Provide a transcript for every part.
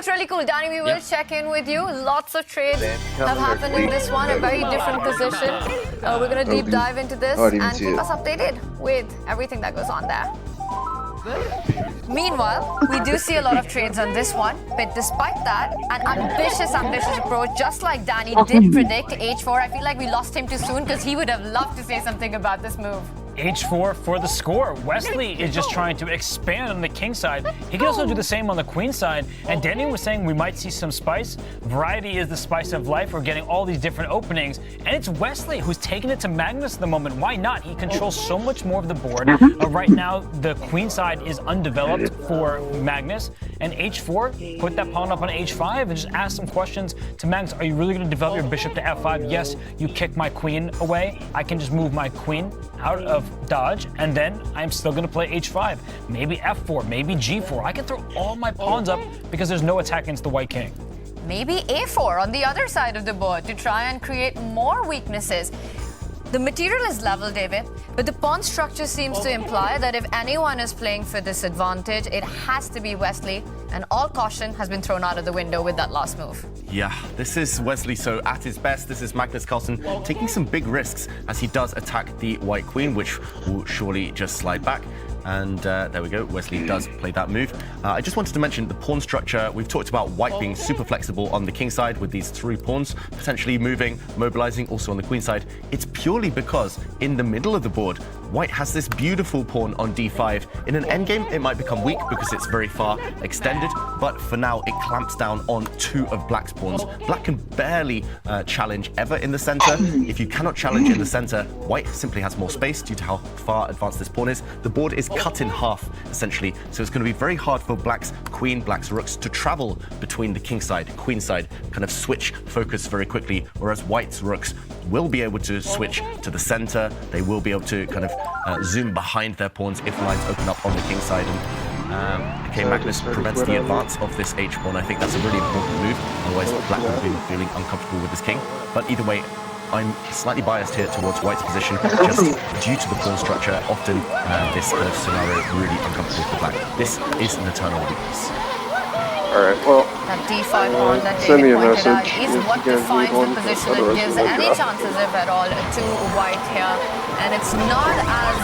It's really cool. Danny, we will check in with you. Lots of trades have happened in this one, a very different position. We're going to deep dive into this and keep us updated with everything that goes on there. Meanwhile, we do see a lot of trades on this one, but despite that, an ambitious approach, just like Danny did predict H4. I feel like we lost him too soon because he would have loved to say something about this move. H4 for the score. Wesley is just trying to expand on the king side. He can also do the same on the queen side. And Danny was saying we might see some spice. Variety is the spice of life. We're getting all these different openings. And it's Wesley who's taking it to Magnus at the moment. Why not? He controls so much more of the board. Right now, the queen side is undeveloped for Magnus. And H4, put that pawn up on H5 and just ask some questions to Magnus. Are you really going to develop your bishop to F5? Yes, you kick my queen away. I can just move my queen out of dodge, and then I'm still going to play H5. Maybe F4, maybe G4. I can throw all my pawns up because there's no attack against the white king. Maybe A4 on the other side of the board to try and create more weaknesses. The material is level, David, but the pawn structure seems to imply that if anyone is playing for this advantage, it has to be Wesley, and all caution has been thrown out of the window with that last move. Yeah, this is Wesley so at his best. This is Magnus Carlsen taking some big risks as he does attack the white queen, which will surely just slide back. And there we go, Wesley does play that move. I just wanted to mention the pawn structure. We've talked about white being super flexible on the king side with these 3 pawns, potentially moving, mobilizing, also on the queen side. It's purely because in the middle of the board, white has this beautiful pawn on d5. In an endgame, it might become weak because it's very far extended, but for now, it clamps down on 2 of black's pawns. Black can barely challenge ever in the center. If you cannot challenge in the center, white simply has more space due to how far advanced this pawn is. The board is cut in half, essentially, so it's going to be very hard for black's queen, black's rooks to travel between the king side, queen side, kind of switch focus very quickly, whereas white's rooks will be able to switch to the center. They will be able to kind of zoom behind their pawns if lines open up on the king side. And okay, Magnus prevents the advance of this h-pawn. I think that's a really important move, otherwise black would be feeling uncomfortable with this king. But either way, I'm slightly biased here towards white's position, just due to the pawn structure. Often this kind of scenario is really uncomfortable for black. This is an eternal weakness. Alright, well, that d5 pawn that send me David a pointed out message is what defines the position and gives any chances, if at all, to white here. And it's not as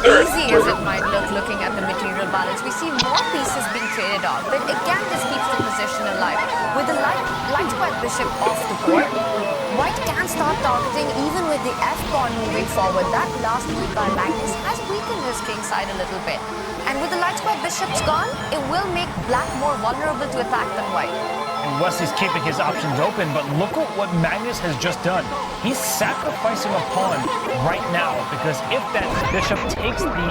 easy as it might look looking at the material balance. We see more pieces being traded off, but again, this keeps the position alive. With the light square bishop off the board, white can start targeting even with the f-pawn moving forward. That last move by Magnus has weakened his king side a little bit. And with the light square bishops gone, it will make black more vulnerable to attack than white. And Wesley's keeping his options open, but look at what Magnus has just done. He's sacrificing a pawn right now, because if that bishop takes the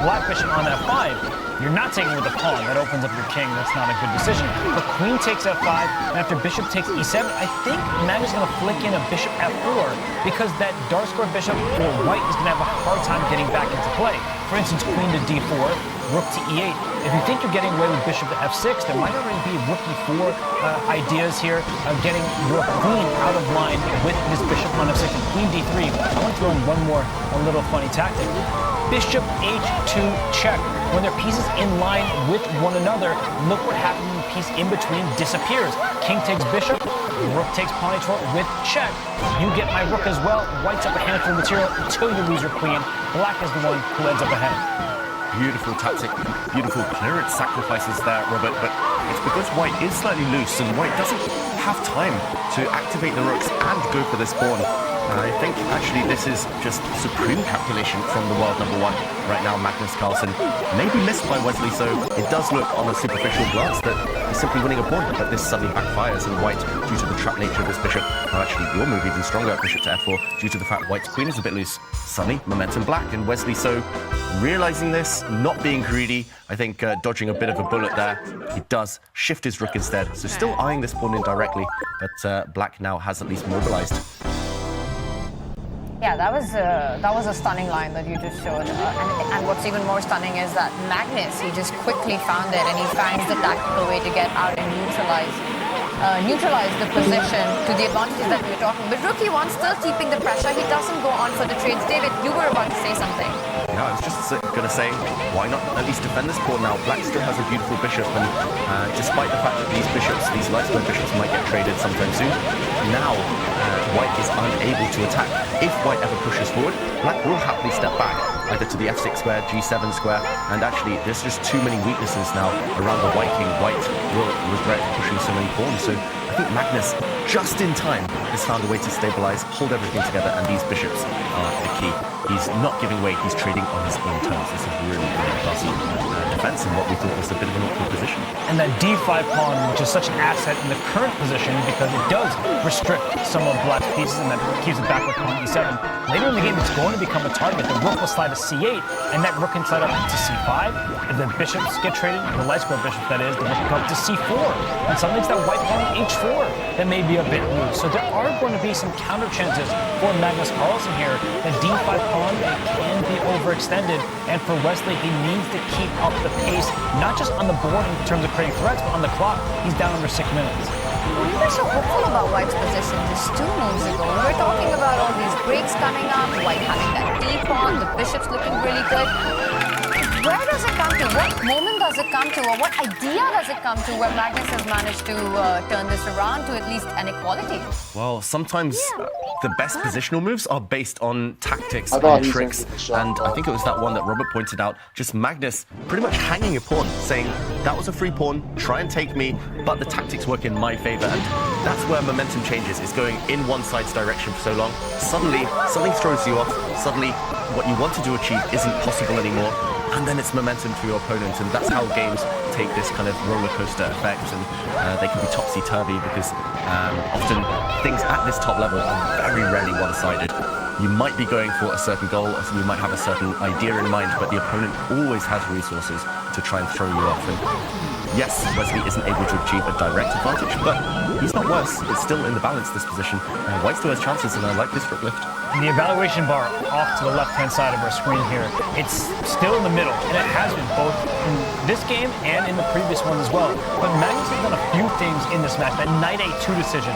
black bishop on f5, you're not taking with the pawn. That opens up your king. That's not a good decision. But queen takes f5, and after bishop takes e7, I think Magnus is going to flick in a bishop f4, because that dark square bishop for white is going to have a hard time getting back into play. For instance, queen to d4, rook to e8. If you think you're getting away with bishop to f6, there might already be rook e4 ideas here, getting your queen out of line with this bishop on f6 and queen d3. I want to throw in one more a little funny tactic. Bishop h2 check. When their pieces in line with one another, look what happens when the piece in between disappears. King takes bishop, rook takes pawn h4 with check. You get my rook as well. White's up a handful of material until you lose your queen. Black is the one who ends up ahead. Beautiful tactic, beautiful clearance sacrifices there, Robert, but it's because white is slightly loose and white doesn't have time to activate the rooks and go for this pawn. I think actually this is just supreme calculation from the world number 1 right now, Magnus Carlsen. Maybe missed by Wesley, so it does look on a superficial glance that he's simply winning a pawn, but this suddenly backfires and white, due to the trap nature of this bishop, or actually your move even stronger, bishop to f4, due to the fact white's queen is a bit loose. Suddenly, momentum black, and Wesley so realizing this, not being greedy, I think dodging a bit of a bullet there, he does shift his rook instead. So still eyeing this pawn indirectly, but black now has at least mobilized. Yeah, that was a stunning line that you just showed. And what's even more stunning is that Magnus, he just quickly found it, and he finds the tactical way to get out and neutralize neutralize the position to the advantages that we were talking. But Rook E1 still keeping the pressure. He doesn't go on for the trades. David, you were about to say something. Yeah, I was just going to say, why not at least defend this pawn now? Black still has a beautiful bishop, and despite the fact that these bishops, these light square bishops, might get traded sometime soon, now White is unable to attack. If White ever pushes forward, Black will happily step back, either to the f6 square, g7 square, and actually there's just too many weaknesses now around the White king. White will regret pushing so many pawns, so I think Magnus, just in time, has found a way to stabilize, hold everything together, and these bishops are the key. He's not giving way, he's trading on his own terms. This is really, really classy defense in what we thought was a bit of an awkward position. And that d5 pawn, which is such an asset in the current position because it does restrict some of Black's pieces and that keeps it back with pawn e7. Later in the game, it's going to become a target. The rook will slide to c8, and that rook can slide up to c5. If the bishops get traded, the light square bishops, that is, the rook can go up to c4. And something's that white pawn h4 that may be a bit loose. So there are going to be some counter chances for Magnus Carlsen here. The d5 pawn can be overextended, and for Wesley, he needs to keep up the pace, not just on the board in terms of creating threats, but on the clock. He's down under 6 minutes. We were so hopeful about White's position just 2 moves ago. We were talking about all these breaks coming up, White having that d-pawn, the bishop's looking really good. Where does it come to? What moment does it come to? Or what idea does it come to where Magnus has managed to turn this around to at least an equality? Well, sometimes the best positional moves are based on tactics and tricks, and I think it was that one that Robert pointed out, just Magnus pretty much hanging a pawn, saying, that was a free pawn, try and take me, but the tactics work in my favor, and that's where momentum changes, is going in one side's direction for so long. Suddenly, something throws you off, suddenly what you wanted to achieve isn't possible anymore, and then it's momentum for your opponent, and that's how games take this kind of roller coaster effect, and they can be topsy-turvy because often things at this top level are very rarely one-sided. You might be going for a certain goal, or you might have a certain idea in mind, but the opponent always has resources to try and throw you off. And yes, Wesley isn't able to achieve a direct advantage, but he's not worse. It's still in the balance, this position. White still has chances, and I like this rook lift. The evaluation bar off to the left-hand side of our screen here, it's still in the middle, and it has been both in this game and in the previous one as well. But Magnus has done a few things in this match. That knight a2 decision,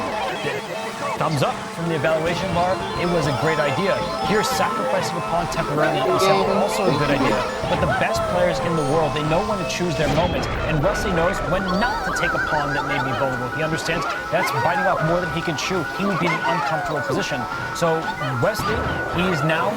thumbs up from the evaluation bar. It was a great idea. Here, sacrificing a pawn temporarily is also a good idea. But the best players in the world, they know when to choose their moments, and Wesley knows when not to take a pawn that may be vulnerable. He understands that's biting off more than he can chew. He would be in an uncomfortable position. So Wesley, he is now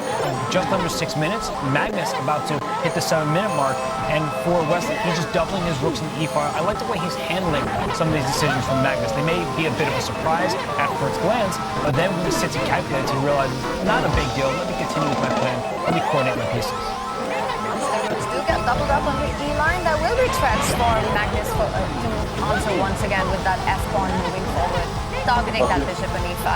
just under 6 minutes. Magnus about to hit the 7-minute mark, and for Wesley, he's just doubling his rooks in the e-file. I like the way he's handling some of these decisions from Magnus. They may be a bit of a surprise at first glance, but then when he sits and calculates, he realizes, not a big deal, let me continue with my plan, let me coordinate my pieces. Still get doubled up on the E line. There will be threats for Magnus to answer once again with that F pawn moving forward, targeting that bishop on E5.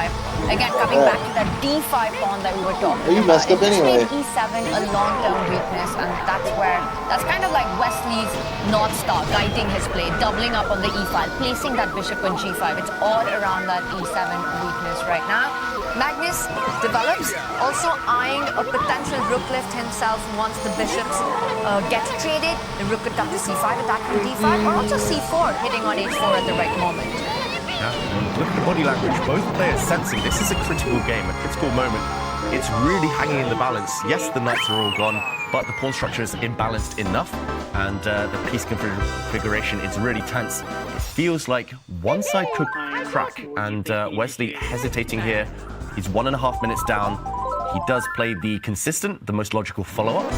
Again, coming back to that D5 pawn that we were talking about. You messed up anyway. E7 a long-term weakness, and that's kind of like Wesley's North Star guiding his play, doubling up on the E file, placing that bishop on G5. It's all around that E7 weakness right now. Magnus develops, also eyeing a potential rook lift himself once the bishops get traded. The rook could come to C5, attacking D5, or also C4, hitting on H4 at the right moment. Yeah, and look at the body language. Both players sensing this is a critical game, a critical moment. It's really hanging in the balance. Yes, the knights are all gone, but the pawn structure is imbalanced enough, and the piece configuration is really tense. It feels like one side could crack, and Wesley hesitating here. He's 1.5 minutes down. He does play the consistent, the most logical follow-up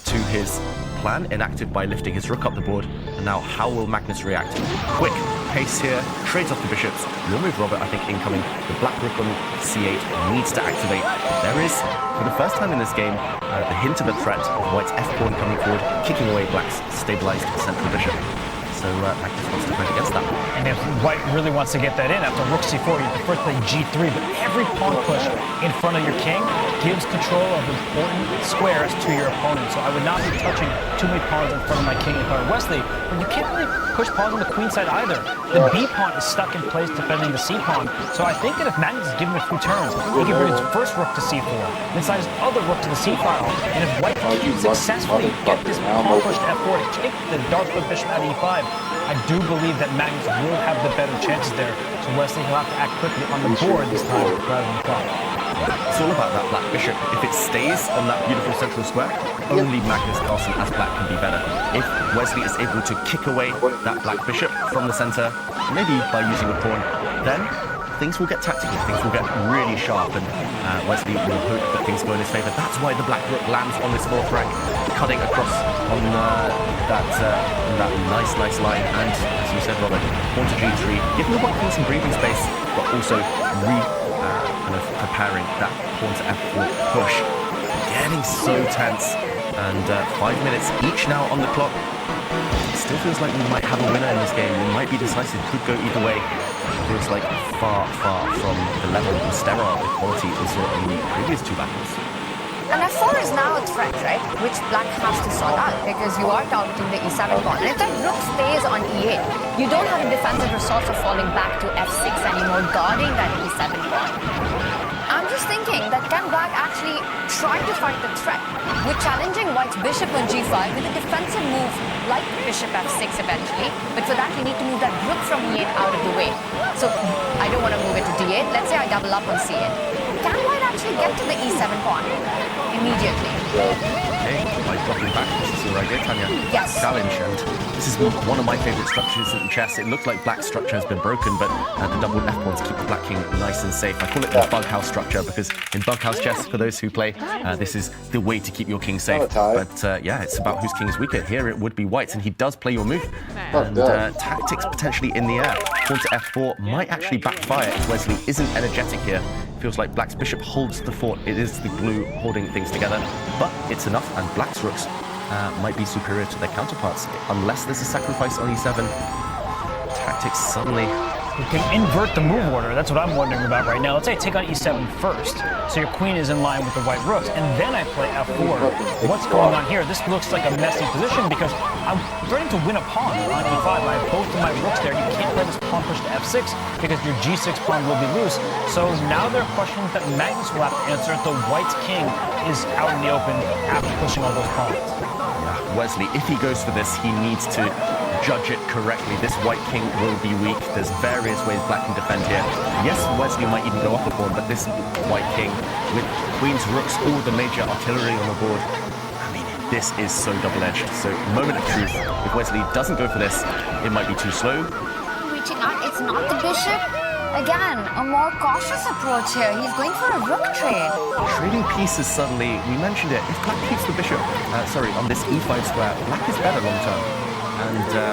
to his plan, inactive by lifting his rook up the board. And now, how will Magnus react? Quick pace here, trades off the bishops. Your move, Robert, I think, incoming. The black rook on c8 needs to activate. There is, for the first time in this game, the hint of a threat of White's f-pawn coming forward, kicking away Black's stabilized central bishop. So Magnus wants to play against that. And if White really wants to get that in after rook c4, you prefer to play g3, but every pawn push in front of your king gives control of important squares to your opponent. So I would not be touching too many pawns in front of my king if I were Wesley, but you can't really push pawns on the queen side either. The b pawn is stuck in place defending the c pawn. So I think that if Magnus is given a few turns, he can bring his first rook to c4, then slide his other rook to the c file. And if white can successfully get this pawn push to f4 to kick the dark foot bishop at e5, I do believe that Magnus will have the better chances there. So Wesley, he'll have to act quickly on the board this time rather than flop. It's all about that black bishop. If it stays on that beautiful central square, only Magnus Carlsen as black can be better. If Wesley is able to kick away that black bishop from the center, maybe by using a pawn, then things will get tactical, things will get really sharp, and Wesley will hope that things go in his favor. That's why the black rook lands on this fourth rank, cutting across on that nice line. And as you said, Robert, pawn to g3, giving the white king some breathing space, but also kind of preparing that pawn to f4 push. Getting so tense, and 5 minutes each now on the clock. It still feels like we might have a winner in this game. We might be decisive, could go either way. It feels like far from the level of sterile equality we saw in the previous two battles. And f4 is now a threat, right? Which black has to sort out because you are targeting the e7 pawn. And if that rook stays on e8, you don't have a defensive resource of falling back to f6 anymore, guarding that e7 pawn. I'm just thinking that can black actually try to fight the threat with challenging white's bishop on g5 with a defensive move like bishop f6 eventually, but for that you need to move that rook from e8 out of the way. So I don't want to move it to d8. Let's say I double up on c8. Can white actually get to the e7 pawn immediately? Okay, by dropping back, this is your idea, Tanya. Yes. Challenge, and this is one of my favorite structures in chess. It looked like black's structure has been broken, but the double f pawns keep the black king nice and safe. I call it the bughouse structure because in bughouse chess, for those who play, this is the way to keep your king safe. But yeah, it's about whose king is weaker. Here it would be white's, and he does play your move. And tactics potentially in the air. Pawn to f4 might actually backfire if Wesley isn't energetic here. Feels like black's bishop holds the fort. It is the glue holding things together, but it's enough, and black's rooks might be superior to their counterparts unless there's a sacrifice on e7. Tactics suddenly. You can invert the move order. That's what I'm wondering about right now. Let's say I take on e7 first, so your queen is in line with the white rooks, and then I play f4. What's going on here? This looks like a messy position because I'm threatening to win a pawn on e5. I have both of my rooks there. You can't play this pawn push to f6 because your g6 pawn will be loose. So now there are questions that Magnus will have to answer if the white's king is out in the open after pushing all those pawns. Wesley, if he goes for this, he needs to judge it correctly. This white king will be weak. There's various ways black can defend here. Yes, Wesley might even go off the pawn, but this white king with queens, rooks, all the major artillery on the board, I mean, this is so double-edged. So, moment of truth. If Wesley doesn't go for this, it might be too slow. Reaching out, it's not the bishop. Again, a more cautious approach here. He's going for a rook trade. Trading pieces suddenly, we mentioned it. If black keeps the bishop, on this e5 square, black is better long term. And the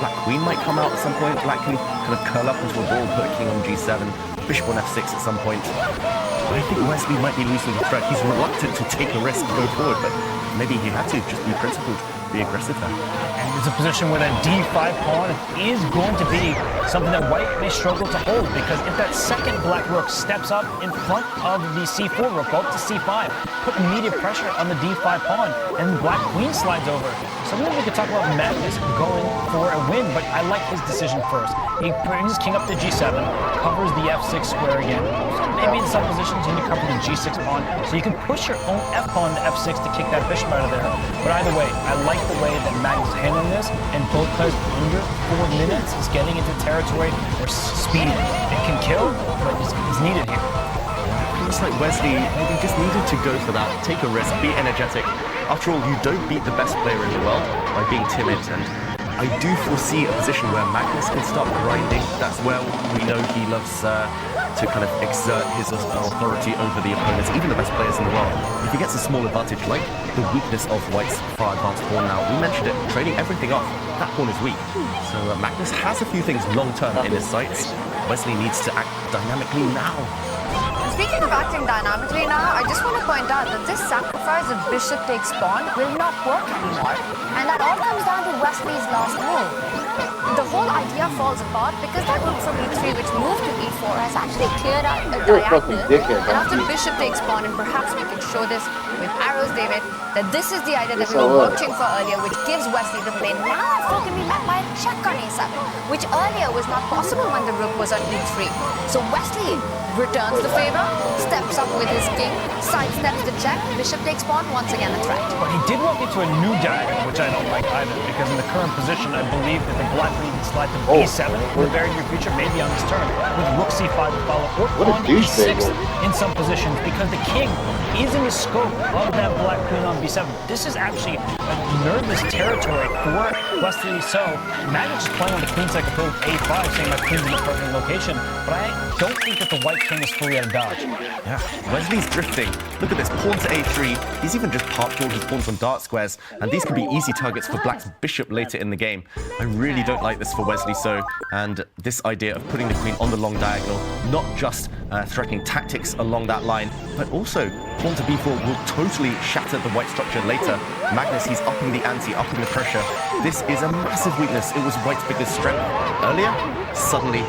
black queen might come out at some point. Black can kind of curl up into a ball, put a king on g7, bishop on f6 at some point. I think Wesley might be losing the thread. He's reluctant to take a risk and go forward, but maybe he had to just be principled, be aggressive there. And it's a position where that d5 pawn is going to be something that white may struggle to hold, because if that second black rook steps up in front of the c4 rook, go up to c5, put immediate pressure on the d5 pawn, and the black queen slides over. Something we could talk about Magnus going for a win, but I like his decision first. He brings his king up to g7, covers the f6 square again. So maybe in some positions you need to cover the g6 pawn, so you can push your own f pawn to f6 to kick that bishop out of there. But either way, I like the way that Magnus is handling this, and both players under 4 minutes is getting into territory where speed it can kill, but it's needed here. Looks like Wesley maybe just needed to go for that, take a risk, be energetic. After all, you don't beat the best player in the world by being timid, and I do foresee a position where Magnus can start grinding. That's where we know he loves to kind of exert his authority over the opponents, even the best players in the world. If he gets a small advantage, like the weakness of white's far advanced pawn now, we mentioned it, trading everything off, that pawn is weak. So Magnus has a few things long-term in his sights. Wesley needs to act dynamically now. Speaking of acting dynamically now, I just want to point out that this sacrifice of bishop takes pawn will not work anymore. And that all comes down to Wesley's last move. The whole idea falls apart because that rook from e3, which moved to e4, has actually cleared out a diagonal. And after bishop takes pawn, and perhaps we can show this with arrows, David, that this is the idea that we were watching for earlier, which gives Wesley the play. Now F4 can be met by a check on A7, which earlier was not possible when the rook was on E3. So Wesley returns the favor, steps up with his king, sidesteps the check, bishop takes pawn, once again a threat. But he did walk into a new diagonal, which I don't like either, because in the current position, I believe that the black can even slide to B7 in the very near future, maybe on his turn, with rook C5 to follow, or pawn E6 in some positions, because the king is in the scope of that black queen on B7. This is actually a nervous territory for Wesley. So Magnus is playing on the queen side control with A5, saying my queen's in the perfect location, but I don't think that the white king is fully out of dodge. Yeah, Wesley's drifting. Look at this, pawn to A3. He's even just parked all his pawns on dark squares, and these could be easy targets for black's bishop later in the game. I really don't like this for Wesley So, and this idea of putting the queen on the long diagonal, not just threatening tactics along that line, but also pawn to B4 will totally shatter the white structure later. Magnus, he's upping the ante, upping the pressure. This is a massive weakness. It was white's biggest strength earlier. Suddenly,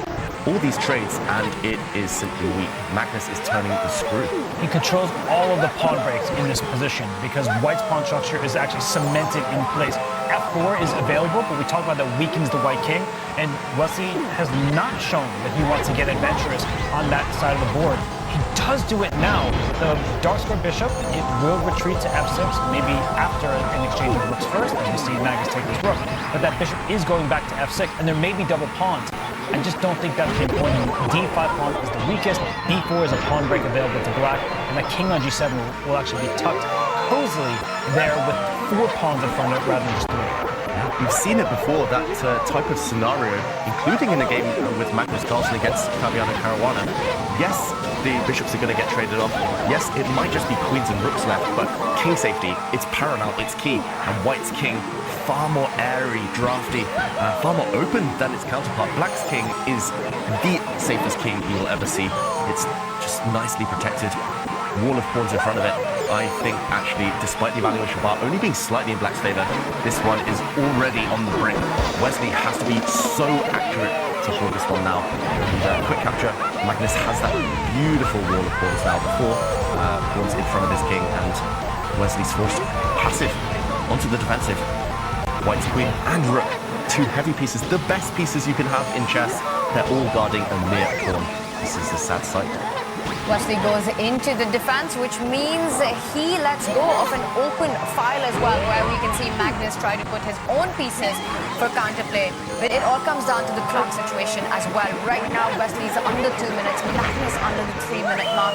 all these trades, and it is simply weak. Magnus is turning the screw. He controls all of the pawn breaks in this position because white's pawn structure is actually cemented in place. F4 is available, but we talk about that weakens the white king, and Wesley has not shown that he wants to get adventurous on that side of the board. He does do it now. The dark square bishop, it will retreat to F6, maybe after an exchange of rooks first, as we see Magnus take this rook. But that bishop is going back to F6, and there may be double pawns. I just don't think that's the important. D5 pawn is the weakest. D4 is a pawn break available to black, and the king on G7 will actually be tucked cozily there with 4 pawns in front of it rather than just 3. We've seen it before, that type of scenario, including in a game with Magnus Carlsen against Fabiano Caruana. Yes, the bishops are going to get traded off. Yes, it might just be queens and rooks left, but king safety, it's paramount, it's key. And white's king, far more airy, drafty, far more open than its counterpart. Black's king is the safest king you will ever see. It's just nicely protected. Wall of pawns in front of it. I think actually, despite the evaluation bar only being slightly in black's favor, this one is already on the brink. Wesley has to be so accurate to hold this one now. And quick capture, Magnus has that beautiful wall of pawns now before pawns in front of his king, and Wesley's forced passive onto the defensive. White's queen and rook, 2 heavy pieces, the best pieces you can have in chess. They're all guarding a mere pawn. This is a sad sight. Wesley goes into the defense, which means he lets go of an open file as well, where we can see Magnus try to put his own pieces for counterplay. But it all comes down to the clock situation as well. Right now, Wesley's under 2 minutes, Magnus under the 3-minute mark.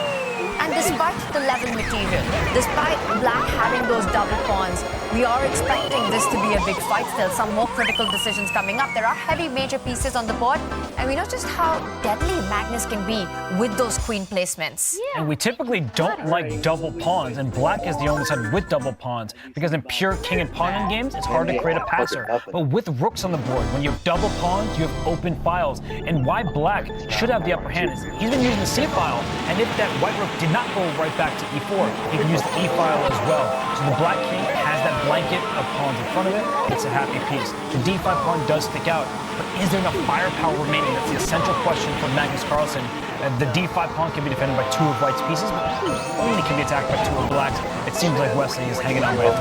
And despite the level material, despite black having those double pawns, we are expecting this to be a big fight still. Some more critical decisions coming up. There are heavy major pieces on the board, and we know just how deadly Magnus can be with those queen placements. And we typically don't like double pawns, and black is the only side with double pawns, because in pure king and pawn games, it's hard to create a passer. But with rooks on the board, when you have double pawns, you have open files. And why black should have the upper hand is he's been using the C file, and if that white rook did not go right back to E4, he can use the E file as well. So the black king has that blanket of pawns in front of it. It's a happy piece. The D5 pawn does stick out, but is there enough firepower remaining? That's the essential question for Magnus Carlsen. The D5 pawn can be defended by 2 of white's pieces, but only can be attacked by 2 of black's. It seems like Wesley is hanging on by a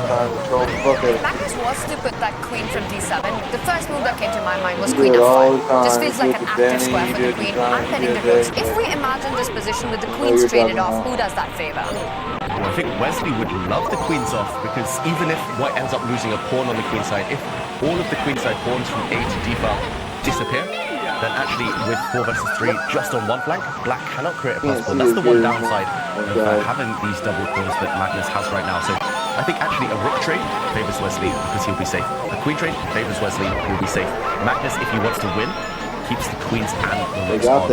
thread. Magnus was to put that queen from D7. The first move that came to my mind was queen F5. Just feels like an active square for the queen, unpinning the rooks. If we imagine this position with the queens traded off, who does that favor? Well, I think Wesley would love the queens off, because even if white ends up losing a pawn on the queen side, if all of the queenside pawns from A to D file disappear, then actually with 4 versus 3 just on one flank, black cannot create a plus pawn. That's the one downside of having these double pawns that Magnus has right now. So I think actually a rook trade favors Wesley because he'll be safe. A queen trade favors Wesley, he'll be safe. Magnus, if he wants to win, keeps the queens and the rooks on.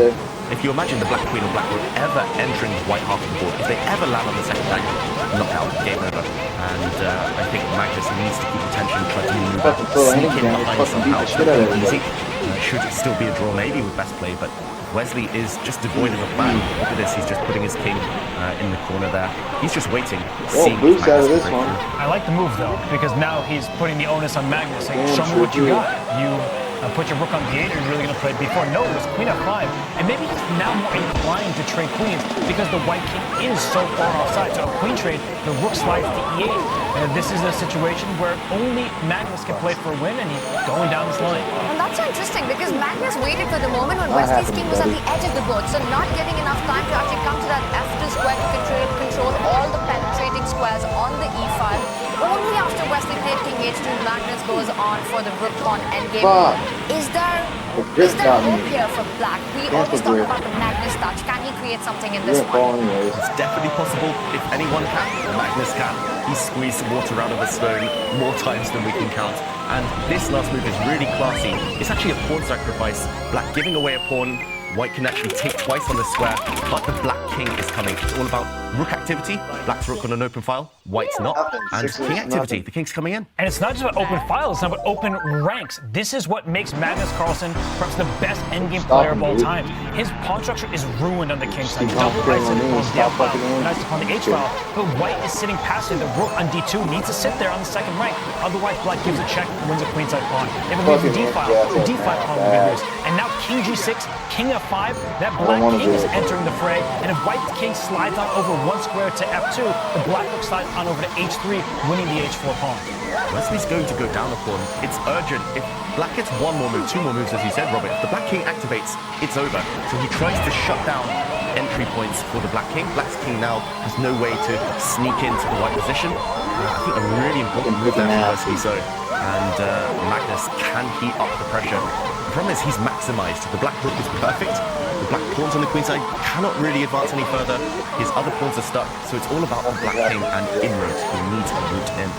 If you imagine the black queen or black rook ever entering the white half of the board, if they ever land on the second angle, knockout, game over. And I think Magnus needs to keep attention, try to move up, sneak in behind somehow. Easy. Should still be a draw maybe with best play, but Wesley is just devoid of a plan. Look at this, he's just putting his king in the corner there. He's just waiting, seeing boost out of this one. I like the move though, because now he's putting the onus on Magnus, saying, show me what you got. You put your rook on d8, or you're really going to play b4. No, it was queen f5, and maybe he's now more inclined to trade queens because the white king is so far offside. So a queen trade, the rook slides to e8, and this is a situation where only Magnus can play for a win, and he's going down this line. And that's so interesting because Magnus waited for the moment when Wesley's king was at the edge of the board, so not getting enough time to actually come to that f2 square to control all the penetrating squares on the e file. Only after Wesley played king h2, Magnus goes on for the rook pawn endgame. Is there hope here for black? We always talk about the Magnus touch. Can he create something in this one? It's definitely possible. If anyone can, Magnus can. He's squeezed water out of a stone more times than we can count. And this last move is really classy. It's actually a pawn sacrifice. Black giving away a pawn. White can actually take twice on the square, but the black king is coming. It's all about rook activity. Black's rook on an open file, white's not. And king activity, the king's coming in. And it's not just about open files, it's about open ranks. This is what makes Magnus Carlsen perhaps the best endgame player of all time. His pawn structure is ruined on the king side. Double isolated on the d file, nice upon the h file. But white is sitting passive. The rook on d2 needs to sit there on the second rank. Otherwise, black gives a check, wins a queenside pawn. If it moves the d file, the d5 pawn will be loose. And now king g6, king f5, that black king is entering the fray. And if white's king slides on over one square to f2, the black rook slides on over to h3, winning the h4 pawn. Wesley's going to go down a pawn. It's urgent. If black gets one more move, two more moves, as you said, Robert, if the black king activates, it's over. So he tries to shut down entry points for the black king. Black's king now has no way to sneak into the white position. I think a really important move there for Wesley. So, and Magnus, can he up the pressure? The problem is he's maximized. The black rook is perfect. The black pawns on the queen side cannot really advance any further. His other pawns are stuck, so it's all about the black king and inroads. He needs a route in.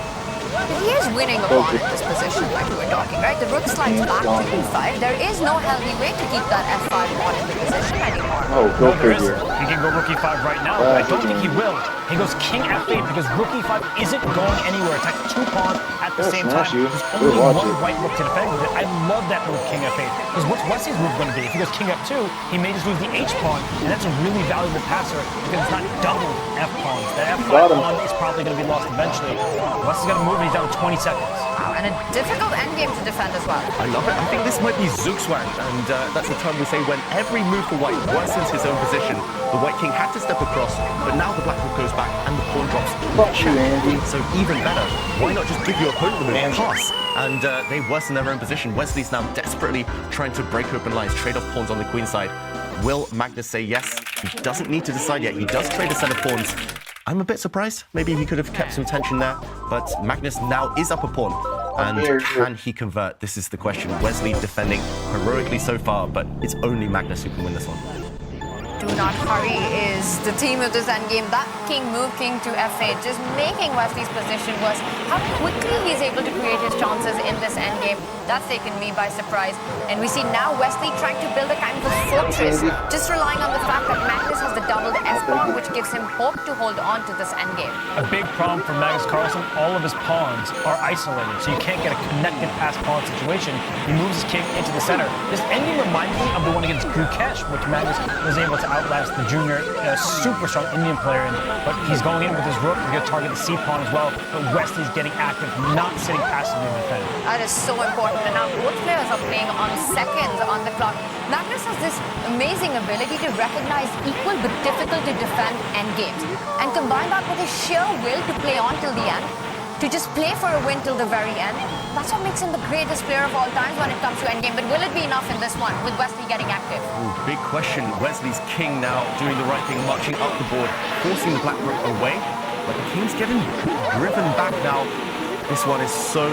He is winning a pawn in this position, like we were talking, right? The rook slides back to e5. There is no healthy way to keep that f5 pawn in the position anymore. Oh, go He figure. can go rook e5 right now, but I don't think he will. He goes king f8 because rook e5 isn't going anywhere. It attacks two pawns at the same time. There's only one white rook to defend with it. I love that move, king f8. Because what's Wesley's move going to be? If he goes king f2, he may just lose the h pawn, and that's a really valuable passer because it's not double f pawns. The f5 pawn is probably going to be lost eventually. Wesley's got to move, and he's down to 20 seconds. Wow, and a difficult endgame to defend as well. I love it. I think this might be Zugzwang, and that's the term we say when every move for white worsens his own position. The white king had to step across, but now the black rook goes back and the pawn drops. So even better, why not just give your opponent the move, pass? And they worsen their own position. Wesley's now desperately trying to break open lines, trade off pawns on the queen side. Will Magnus say yes? He doesn't need to decide yet. He does trade a set of pawns. I'm a bit surprised. Maybe he could have kept some tension there, but Magnus now is up a pawn. And can he convert? This is the question. Wesley defending heroically so far, but it's only Magnus who can win this one. Do not hurry is the theme of this endgame. That king move, king to f8, just making Wesley's position worse. How quickly he's able to create his chances in this endgame, that's taken me by surprise. And we see now Wesley trying to build a kind of a fortress, just relying on the fact that Magnus has the doubled f-pawn, which gives him hope to hold on to this endgame. A big problem for Magnus Carlsen, all of his pawns are isolated, so you can't get a connected pass pawn situation. He moves his king into the center. This endgame reminds me of the one against Gukesh, which Magnus was able to outlast the junior, super strong Indian player, but he's going in with his rook. He's going to target the c-pawn as well, but Wesley's getting active, not sitting passively in the defense. That is so important, and now both players are playing on seconds on the clock. Magnus has this amazing ability to recognize equal but difficult to defend endgames, and combine that with his sheer will to play on till the end, to just play for a win till the very end. That's what makes him the greatest player of all times when it comes to endgame. But will it be enough in this one, with Wesley getting active? Ooh, big question. Wesley's king now doing the right thing, marching up the board, forcing the black rook away. But the king's getting driven back now. This one is so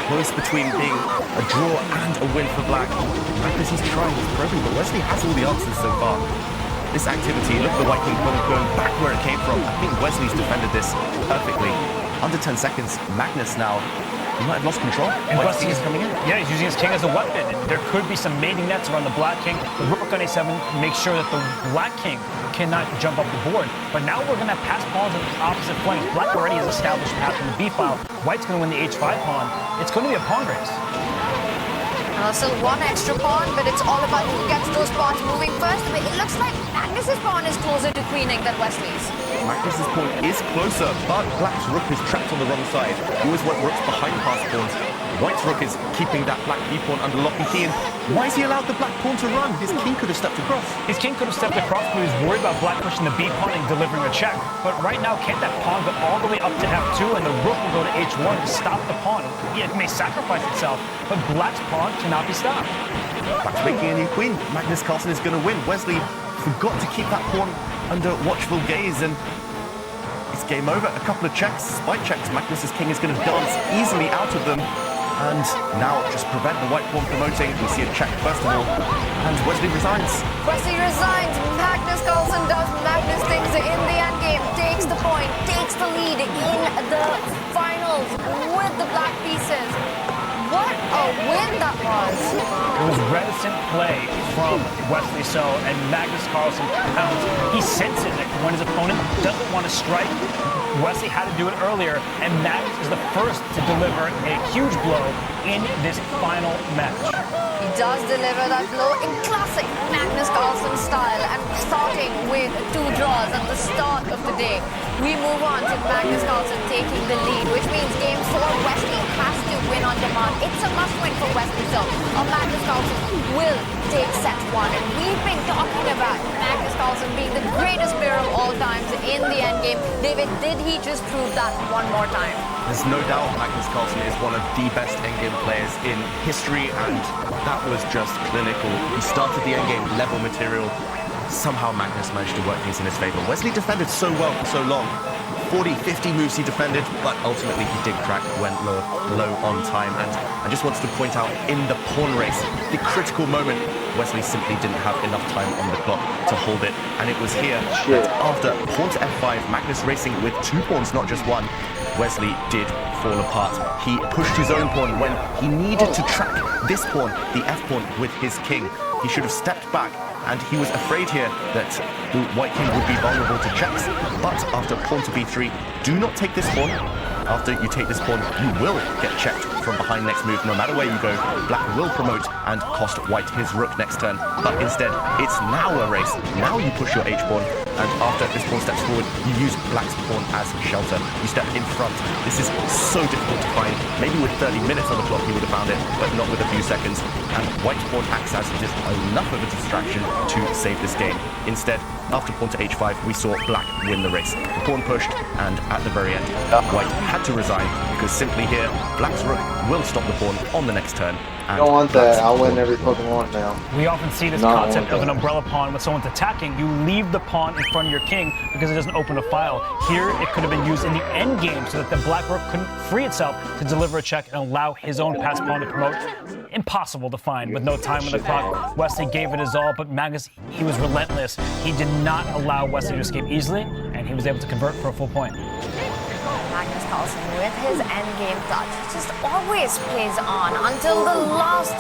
close between being a draw and a win for black. Magnus, he's trying, he's probing, but Wesley has all the answers so far. This activity, look at the white king going back where it came from. I think Wesley's defended this perfectly. Under 10 seconds, Magnus now, he might have lost control. And Wesley is coming in. Yeah, he's using his king as a weapon. And there could be some mating nets around the black king. The rook on a7 makes sure that the black king cannot jump up the board. But now we're going to pass pawns on the opposite flanks. Black already has established path in the b file. White's going to win the h5 pawn. It's going to be a pawn race. Still one extra pawn, but it's all about who gets those pawns moving first. But it looks like Magnus's pawn is closer to queening than Wesley's. Magnus's pawn is closer, but black's rook is trapped on the wrong side. You always want rooks behind pass pawns. White's rook is keeping that black b-pawn under lock and key. And why has he allowed the black pawn to run? His king could have stepped across. His king could have stepped across, but he was worried about black pushing the b-pawn and delivering a check. But right now, can't that pawn go all the way up to f2, and the rook will go to h1 to stop the pawn? It may sacrifice itself, but black's pawn cannot be stopped. Black's making a new queen. Magnus Carlsen is going to win. Wesley forgot to keep that pawn under watchful gaze, and it's game over. A couple of checks, spite checks. Magnus's king is going to dance easily out of them. And now just prevent the white pawn promoting. We see a check first of all, and Wesley resigns. Wesley resigns. Magnus Carlsen does Magnus things in the endgame, takes the point, takes the lead in the finals with the black pieces. What a win that was! It was reticent play from Wesley So, and Magnus Carlsen pounds. He senses it when his opponent doesn't want to strike. Wesley had to do it earlier, and Magnus is the first to deliver a huge blow in this final match. He does deliver that blow in classic Magnus Carlsen style, and starting with 2 draws at the start of the day. We move on to Magnus Carlsen taking the lead, which means game 4, Wesley has to win on demand. It's a must-win for Wesley So, or Magnus Carlsen will take set 1. And we've been talking about Magnus Carlsen being the greatest player of all times in the endgame. David, did he just prove that one more time? There's no doubt Magnus Carlsen is one of the best endgame players in history, and that was just clinical. He started the endgame level material. Somehow Magnus managed to work things in his favor. Wesley defended so well for so long. 40, 50 moves he defended, but ultimately he did crack, went low on time. And I just wanted to point out, in the pawn race, the critical moment, Wesley simply didn't have enough time on the clock to hold it. And it was here that after pawn to f5, Magnus racing with 2 pawns, not just 1, Wesley did fall apart. He pushed his own pawn when he needed to track this pawn, the f pawn, with his king. He should have stepped back, and he was afraid here that the white king would be vulnerable to checks. But after pawn to b3, do not take this pawn. After you take this pawn, you will get checked from behind next move. No matter where you go, black will promote and cost white his rook next turn. But instead, it's now a race. Now you push your h-pawn, and after this pawn steps forward, you use black's pawn as shelter. You step in front. This is so difficult to find. Maybe with 30 minutes on the clock, you would have found it, but not with a few seconds. And white pawn acts as just enough of a distraction to save this game. Instead, after pawn to h5, we saw black win the race. The pawn pushed, and at the very end, white had to resign, because simply here, black's rook will stop the pawn on the next turn. I don't want that. I'll win every Pokemon now. We often see this concept of an umbrella pawn when someone's attacking. You leave the pawn in front of your king because it doesn't open a file. Here, it could have been used in the end game so that the black rook couldn't free itself to deliver a check and allow his own passed pawn to promote. Impossible to find with no time on the clock. Wesley gave it his all, but Magnus, he was relentless. He did not allow Wesley to escape easily, and he was able to convert for a full point. Magnus Carlsen, with his endgame touch, just always plays on until the last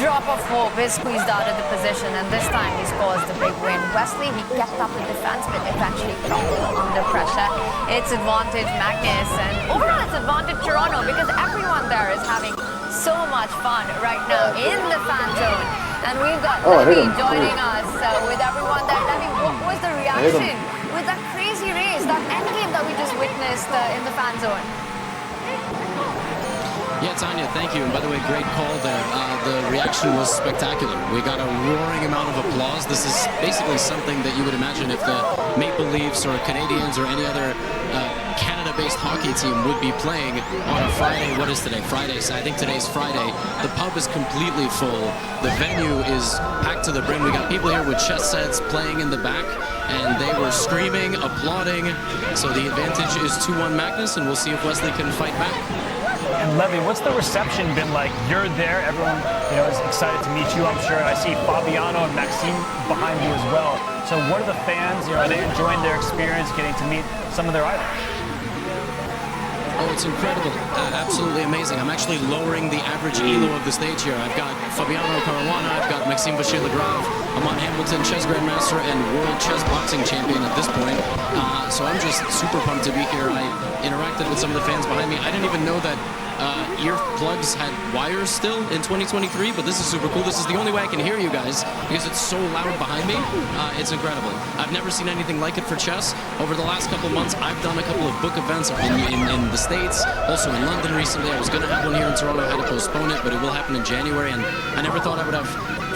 drop of hope is squeezed out of the position, and this time he scores the big win. Wesley, he kept up the defense, but eventually crumbled under pressure. It's advantage Magnus, and overall it's advantage Toronto, because everyone there is having so much fun right now in the fan zone. And we've got Levy joining us with everyone there. Levy, what was the reaction with that crazy race, that endgame that we just witnessed in the fan zone? Yeah, Tanya, thank you. And by the way, great call there. The reaction was spectacular. We got a roaring amount of applause. This is basically something that you would imagine if the Maple Leafs or Canadians or any other Canada-based hockey team would be playing on a Friday. What is today? Friday. So I think today's Friday. The pub is completely full. The venue is packed to the brim. We got people here with chess sets playing in the back, and they were screaming, applauding. So the advantage is 2-1 Magnus, and we'll see if Wesley can fight back. And Levy, what's the reception been like? You're there, everyone, is excited to meet you, I'm sure. I see Fabiano and Maxime behind you as well. So what are the fans, are they enjoying their experience getting to meet some of their idols? Oh, it's incredible. Absolutely amazing. I'm actually lowering the average elo of the stage here. I've got Fabiano Caruana, I've got Maxime Vachier-Lagrave, Amon Hamilton, chess grandmaster and world chess boxing champion at this point. So I'm just super pumped to be here. I interacted with some of the fans behind me. I didn't even know that earplugs had wires still in 2023, but this is super cool. This is the only way I can hear you guys because it's so loud behind me. It's incredible. I've never seen anything like it for chess. Over the last couple months, I've done a couple of book events in the States, also in London recently. I was going to have one here in Toronto. I had to postpone it, but it will happen in January, and I never thought I would have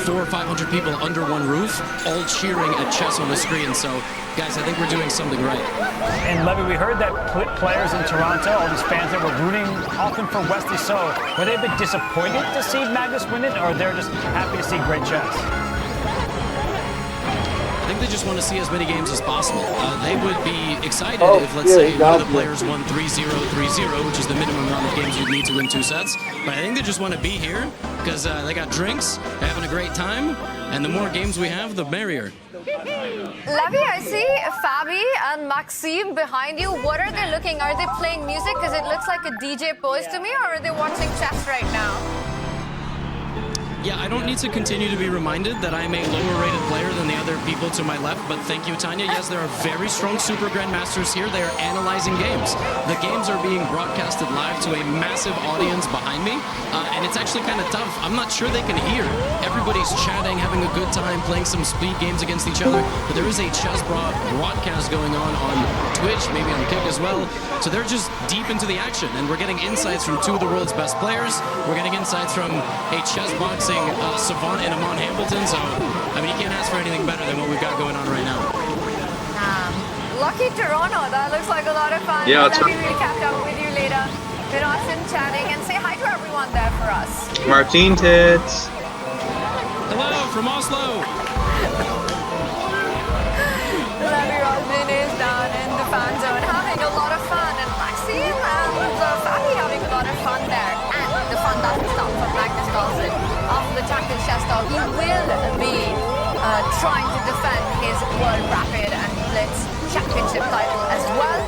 400 or 500 people under one roof, all cheering at chess on the screen. So, guys, I think we're doing something right. And Levy, we heard that players in Toronto, all these fans that were rooting often for Wesley So, were they a bit disappointed to see Magnus win it, or they're just happy to see great chess? I think they just want to see as many games as possible. They would be excited if, let's say, one of the players won 3-0, 3-0, which is the minimum amount of games you'd need to win 2 sets. But I think they just want to be here because they got drinks, they're having a great time, and the more games we have, the merrier. Levy, I see Fabi and Maxime behind you. What are they looking? Are they playing music? Because it looks like a DJ pose to me, or are they watching chess right now? Yeah, I don't need to continue to be reminded that I'm a lower-rated player than the other people to my left, but thank you, Tanya. Yes, there are very strong Super Grandmasters here. They are analyzing games. The games are being broadcasted live to a massive audience behind me, and it's actually kind of tough. I'm not sure they can hear. Everybody's chatting, having a good time, playing some speed games against each other, but there is a chess broadcast going on Twitch, maybe on Kick as well. So they're just deep into the action, and we're getting insights from 2 of the world's best players. We're getting insights from a chess boxing savant in Amon Hamilton, so I mean, you can't ask for anything better than what we've got going on right now. Lucky Toronto, that looks like a lot of fun. Yeah, Let me really catch up with you later. Been awesome chatting, and say hi to everyone there for us. Martine Tits. Hello from Oslo. Levy Rosman is down in the fan zone having a lot of fun, and Maxime and Fabi having a lot of fun there. And the fun doesn't stop for Magnus Carlsen. After the Champions Chess Talk, he will be trying to defend his World Rapid and Blitz Championship title as well.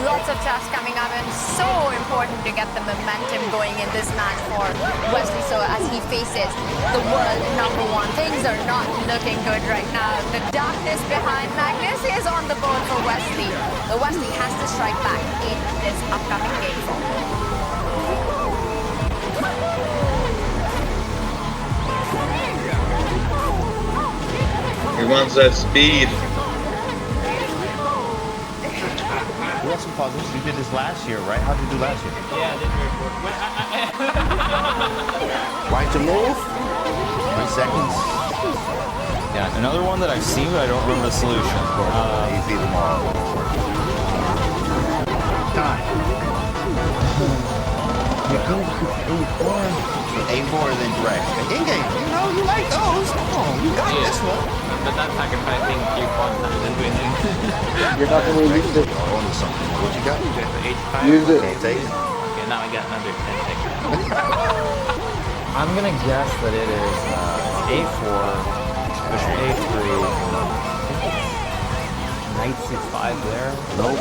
Lots of chess coming up, and so important to get the momentum going in this match for Wesley So as he faces the world #1. Things are not looking good right now. The darkness behind Magnus is on the board for Wesley. The Wesley has to strike back in this upcoming game form. He wants that speed. We got some puzzles. You did this last year, right? How did you do last year? Yeah, I did very good. Right to move. 3 seconds. Yeah, another one that I've seen, but I don't remember the solution. Easy tomorrow. Time. A4 and then direct. In-game, you like those. Come on, you got this one. But that sacrificing you want and winning. You're not going to use it. Only something. What you got? Use it. Okay, take it. Okay, now I got another 10 seconds. I'm gonna guess that it is A4, bishop A3, knight C5 there. Nope.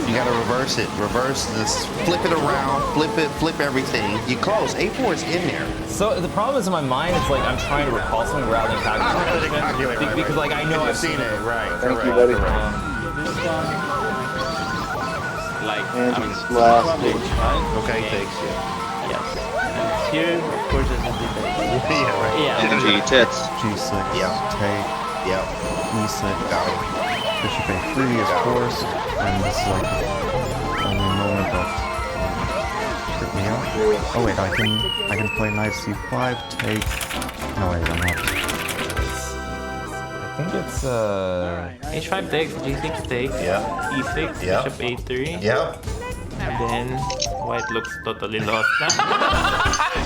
You gotta reverse it. Reverse this. Flip it around. Flip everything. You close. A4 is in there. So the problem is in my mind, it's like I'm trying to recall something rather than calculate. Because like I know I've seen it. Right. Thank you, buddy. Like, And I mean, last stage 5. Okay, takes you. Yes. And here, of course, there's a debate. Yeah, right. Yeah. MG Tits. G6, Yeah. take, Yep. E6, Got it. bishop A3 is forced, and this is like the only moment that freaked me out. Oh wait, I can play knight C5, take. No wait, I'm not. I think it's H5 takes, G6 takes, Yeah. E6, Yeah. bishop A3, Yep. and then white looks totally lost now.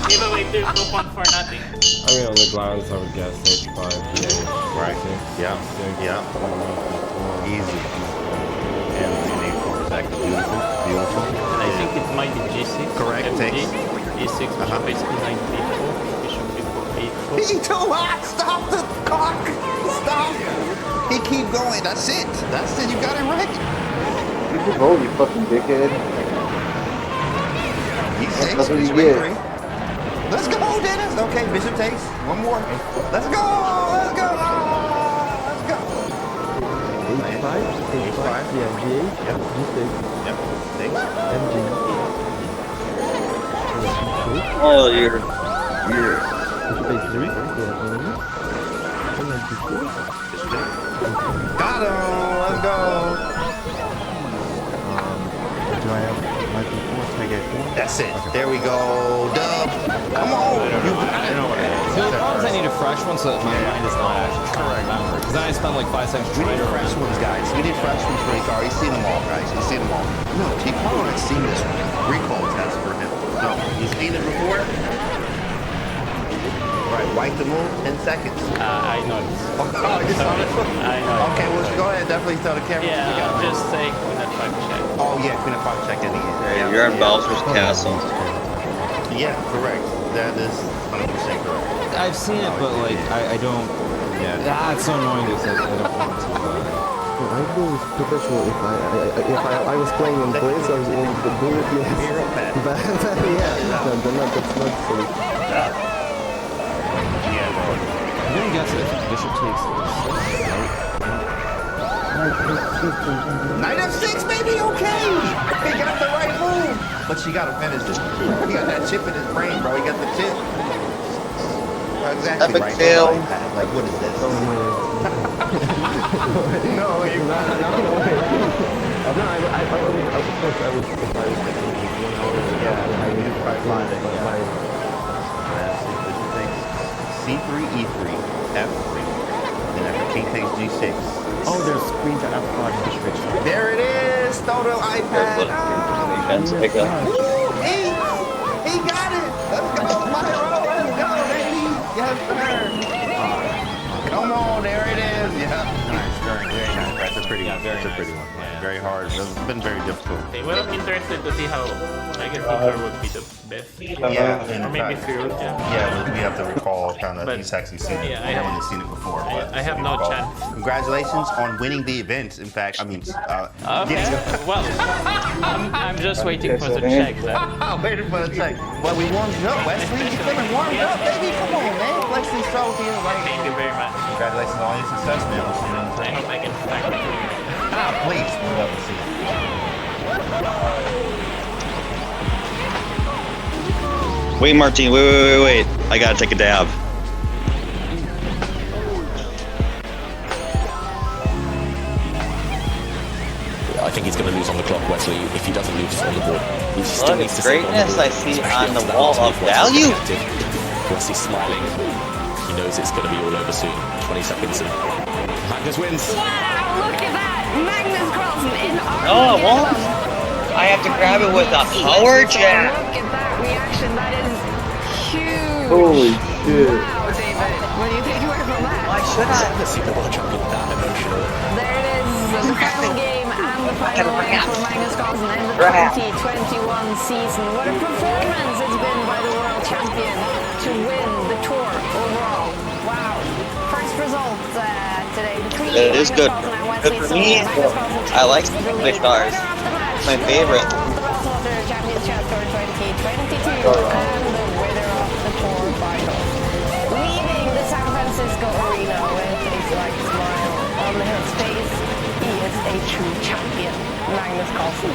Give away 2 coupon for nothing. I mean, on the grounds, I would guess H5, G8, Right. Yep. Yep. Easy. And A4 is actually beautiful. Beautiful. And I think it might be G6. Correct, FG, takes. E6, bishop H9, B4, bishop B4, A4. He too hot! Stop the cock! Stop! He keep going. That's it. That's it. You got it right. You can vote, you fucking dickhead. He takes. That's what you Bishop get. A3. Let's go, Dennis. Okay, bishop takes. One more. Let's go. Let's go. Let's go. H5? H5. Yeah, G8, Yep. G6, Yep. Takes. MG. Oh, you're. Got him. Let's go. Do I have my before? Take it. That's it. There we go. Dub. Come on. You got it. The problem is I need a fresh one so that my mind is not actually trying to remember. Because then I spend like 5 seconds We trying need to fresh remember. ones, guys. We need fresh ones for Ikari. He's seen them all, guys. He's seen them all. No, T-Paul has seen this one. Recall test for him. No, he's seen it before. Right, wipe the move. 10 seconds. I know it. Oh, you saw it? I know it. Okay, well, go ahead. Definitely tell the camera. what you got. Yeah, just say Queen at 5 check. Oh, yeah, Queen of 5 check in the end. Yeah, you're in Bowser's Castle. Yeah, correct. That is 100% correct. I've seen it, but like I don't. Yeah, it's so annoying because I don't want to. I was professional if I was playing in Blitz, I was in the bullet, yes. But yeah, that's not silly. I'm gonna guess if Bishop takes Knight F6, baby, okay. He got the right move. But she got to finish it. He got that chip in his brain, bro. He got the chip. Exactly Epic right. fail. Like, what is this? No, you C3, E3, F3. And after king takes G6. Oh, there's queens and F5. There it is. Total iPad. Woo! He got it. Let's go, Myro. Let's go, baby. Yes, sir. Come on, there it is. Yeah. Nice, very nice. That's a pretty one. That's a pretty one. Very hard. It's been very difficult. Okay, well, I'm interested to see how I guess Ikar would be the best. Yeah, Or maybe Cyril, yeah. Yeah, we have to recall kind of. But- He's actually seen it. yeah, I I have- haven't seen it before. But I have no recall. chance. Congratulations on winning the event. In fact, I mean, Okay, well, I'm just waiting for the check then. waiting for the check. Well, we warmed you up, Wesley. You feeling warmed up, baby? Come on, man. Flex these trophies. Thank you very much. Congratulations on all your success, man. We'll see you on the I hope I can stack it. please. We'd love to see it. Wait, Martine, wait. I gotta take a dab. I think he's going to lose on the clock, Wesley, if he doesn't lose on the board. He still Look needs at to stay on the greatness board, I see especially on the after that wall last of move. Wesley's value. active. Wesley's smiling. He knows it's going to be all over soon. 20 seconds and Magnus wins. Wow, look at that! Magnus Carlsen in No, I won't. I have to grab it with a power jab. Look at that reaction. That is huge. Holy shit. Wow, David. What do you take away from that? Why should I? Let's see the world champion that emotional. There it is. The final game and the final win for Magnus Carlsen in the 2021 season. What a performance it's been by the world champion to win the tour overall. Wow. First result today between It is Magnus good. Carlsen and Good Wesley for So me. Magnus Carlsen I like takes the English lead. stars. Winner of the match, My favorite. the Braswater Champions Chess Tour 2022 and the winner of the tour finals. Leaving the San Francisco arena with a slight smile on his face, he is a true champion, Magnus Carlsen.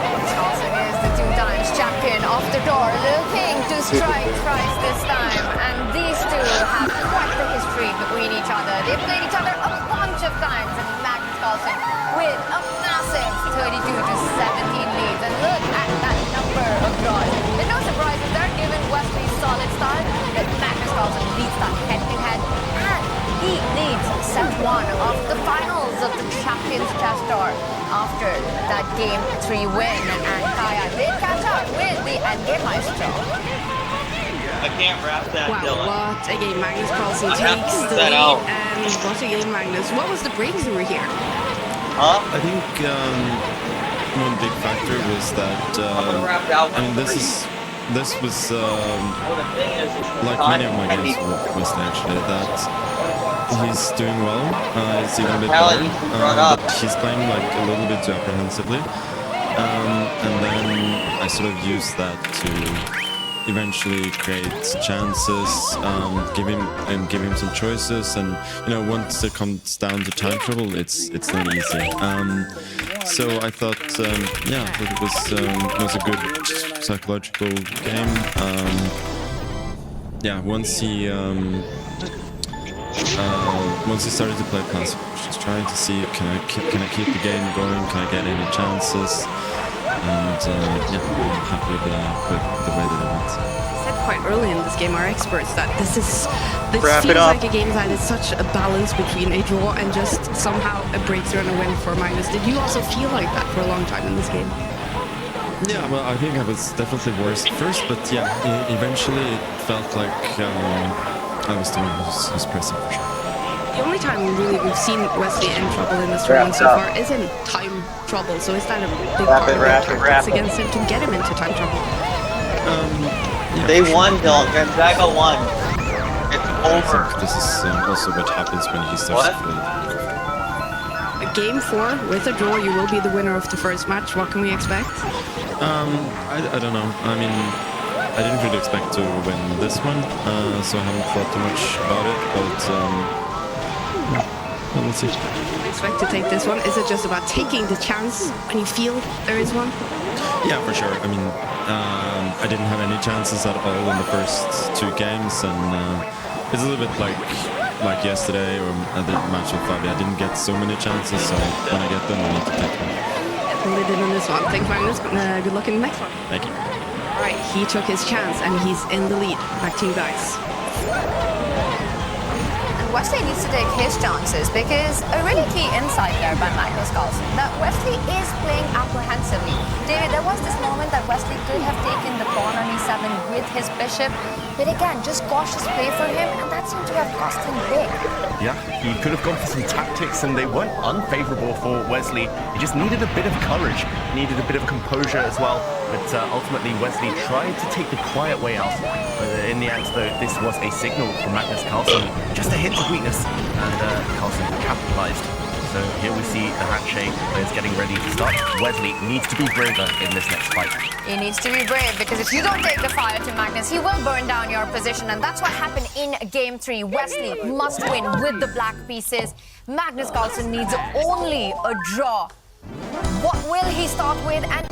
Magnus Carlsen is the 2 times champion of the tour, looking to strike twice this time. And these two have quite the history between each other. They've played each other a bunch of times, and Magnus Carlsen with a massive 32-17 lead. And look at that number of draws. There's no surprises there, given Wesley's solid start, that Magnus Carlsen leads that head-to-head, and he leads set 1 of the finals of the Champions Chess Tour after that Game 3 win. And Kaya did catch up with the Endgame Maestro. I can't wrap that, Wow, Dylan. what a game. Magnus Carlsen I have to takes put the that lead, out. and what a game, Magnus. What was the breakthrough here? Huh? I think one big factor was that I mean this was like many of my games was actually that he's doing well. He's even a bit better, but he's playing like a little bit too apprehensively, and then I sort of used that to eventually create chances, give him some choices, and once it comes down to time trouble, it's not easy. So I thought, it was a good psychological game. Once he started to play passive, just trying to see can I keep the game going, can I get any chances, and I'm happy with the way that it went. Said quite early in this game, our experts, that this Wrap feels it up. like a game that is such a balance between a draw and just somehow a breakthrough and a win for Magnus. Did you also feel like that for a long time in this game? Yeah, well, I think I was definitely worse at first, but eventually it felt like I was the one who's pressing for sure. The only time really we've seen Wesley in trouble in this tournament so far is in time trouble, so is that a big part of the tactics against him to get him into time trouble? They won, Dylan. Gonzaga won. It's over. I think this is also what happens when he starts to play. Game 4, with a draw, you will be the winner of the first match. What can we expect? I don't know. I mean, I didn't really expect to win this one, so I haven't thought too much about it, but we'll see. Expect to take this one? Is it just about taking the chance when you feel there is one? Yeah, for sure. I mean, I didn't have any chances at all in the first 2 games, and it's a little bit like yesterday or the match with Fabi. I didn't get so many chances, so when I get them, I need to take them. Definitely did in this one. Thanks, Magnus. Good luck in the next one. Thank you. All right, he took his chance and he's in the lead. Back to you guys. Wesley needs to take his chances because a really key insight there by Magnus Carlsen that Wesley is playing apprehensively. David, there was this moment that Wesley could have taken the pawn on e7 with his bishop, but again, just cautious play for him, and that seemed to have cost him big. Yeah, he could have gone for some tactics and they weren't unfavorable for Wesley. He just needed a bit of courage, needed a bit of composure as well. But ultimately, Wesley tried to take the quiet way out. In the end, though, this was a signal from Magnus Carlsen, just a hint of weakness, and Carlsen capitalized. So here we see the handshake. Players getting ready to start. Wesley needs to be braver in this next fight. He needs to be brave because if you don't take the fire to Magnus, he will burn down your position, and that's what happened in Game 3. Wesley must win with the black pieces. Magnus Carlsen needs only a draw. What will he start with? And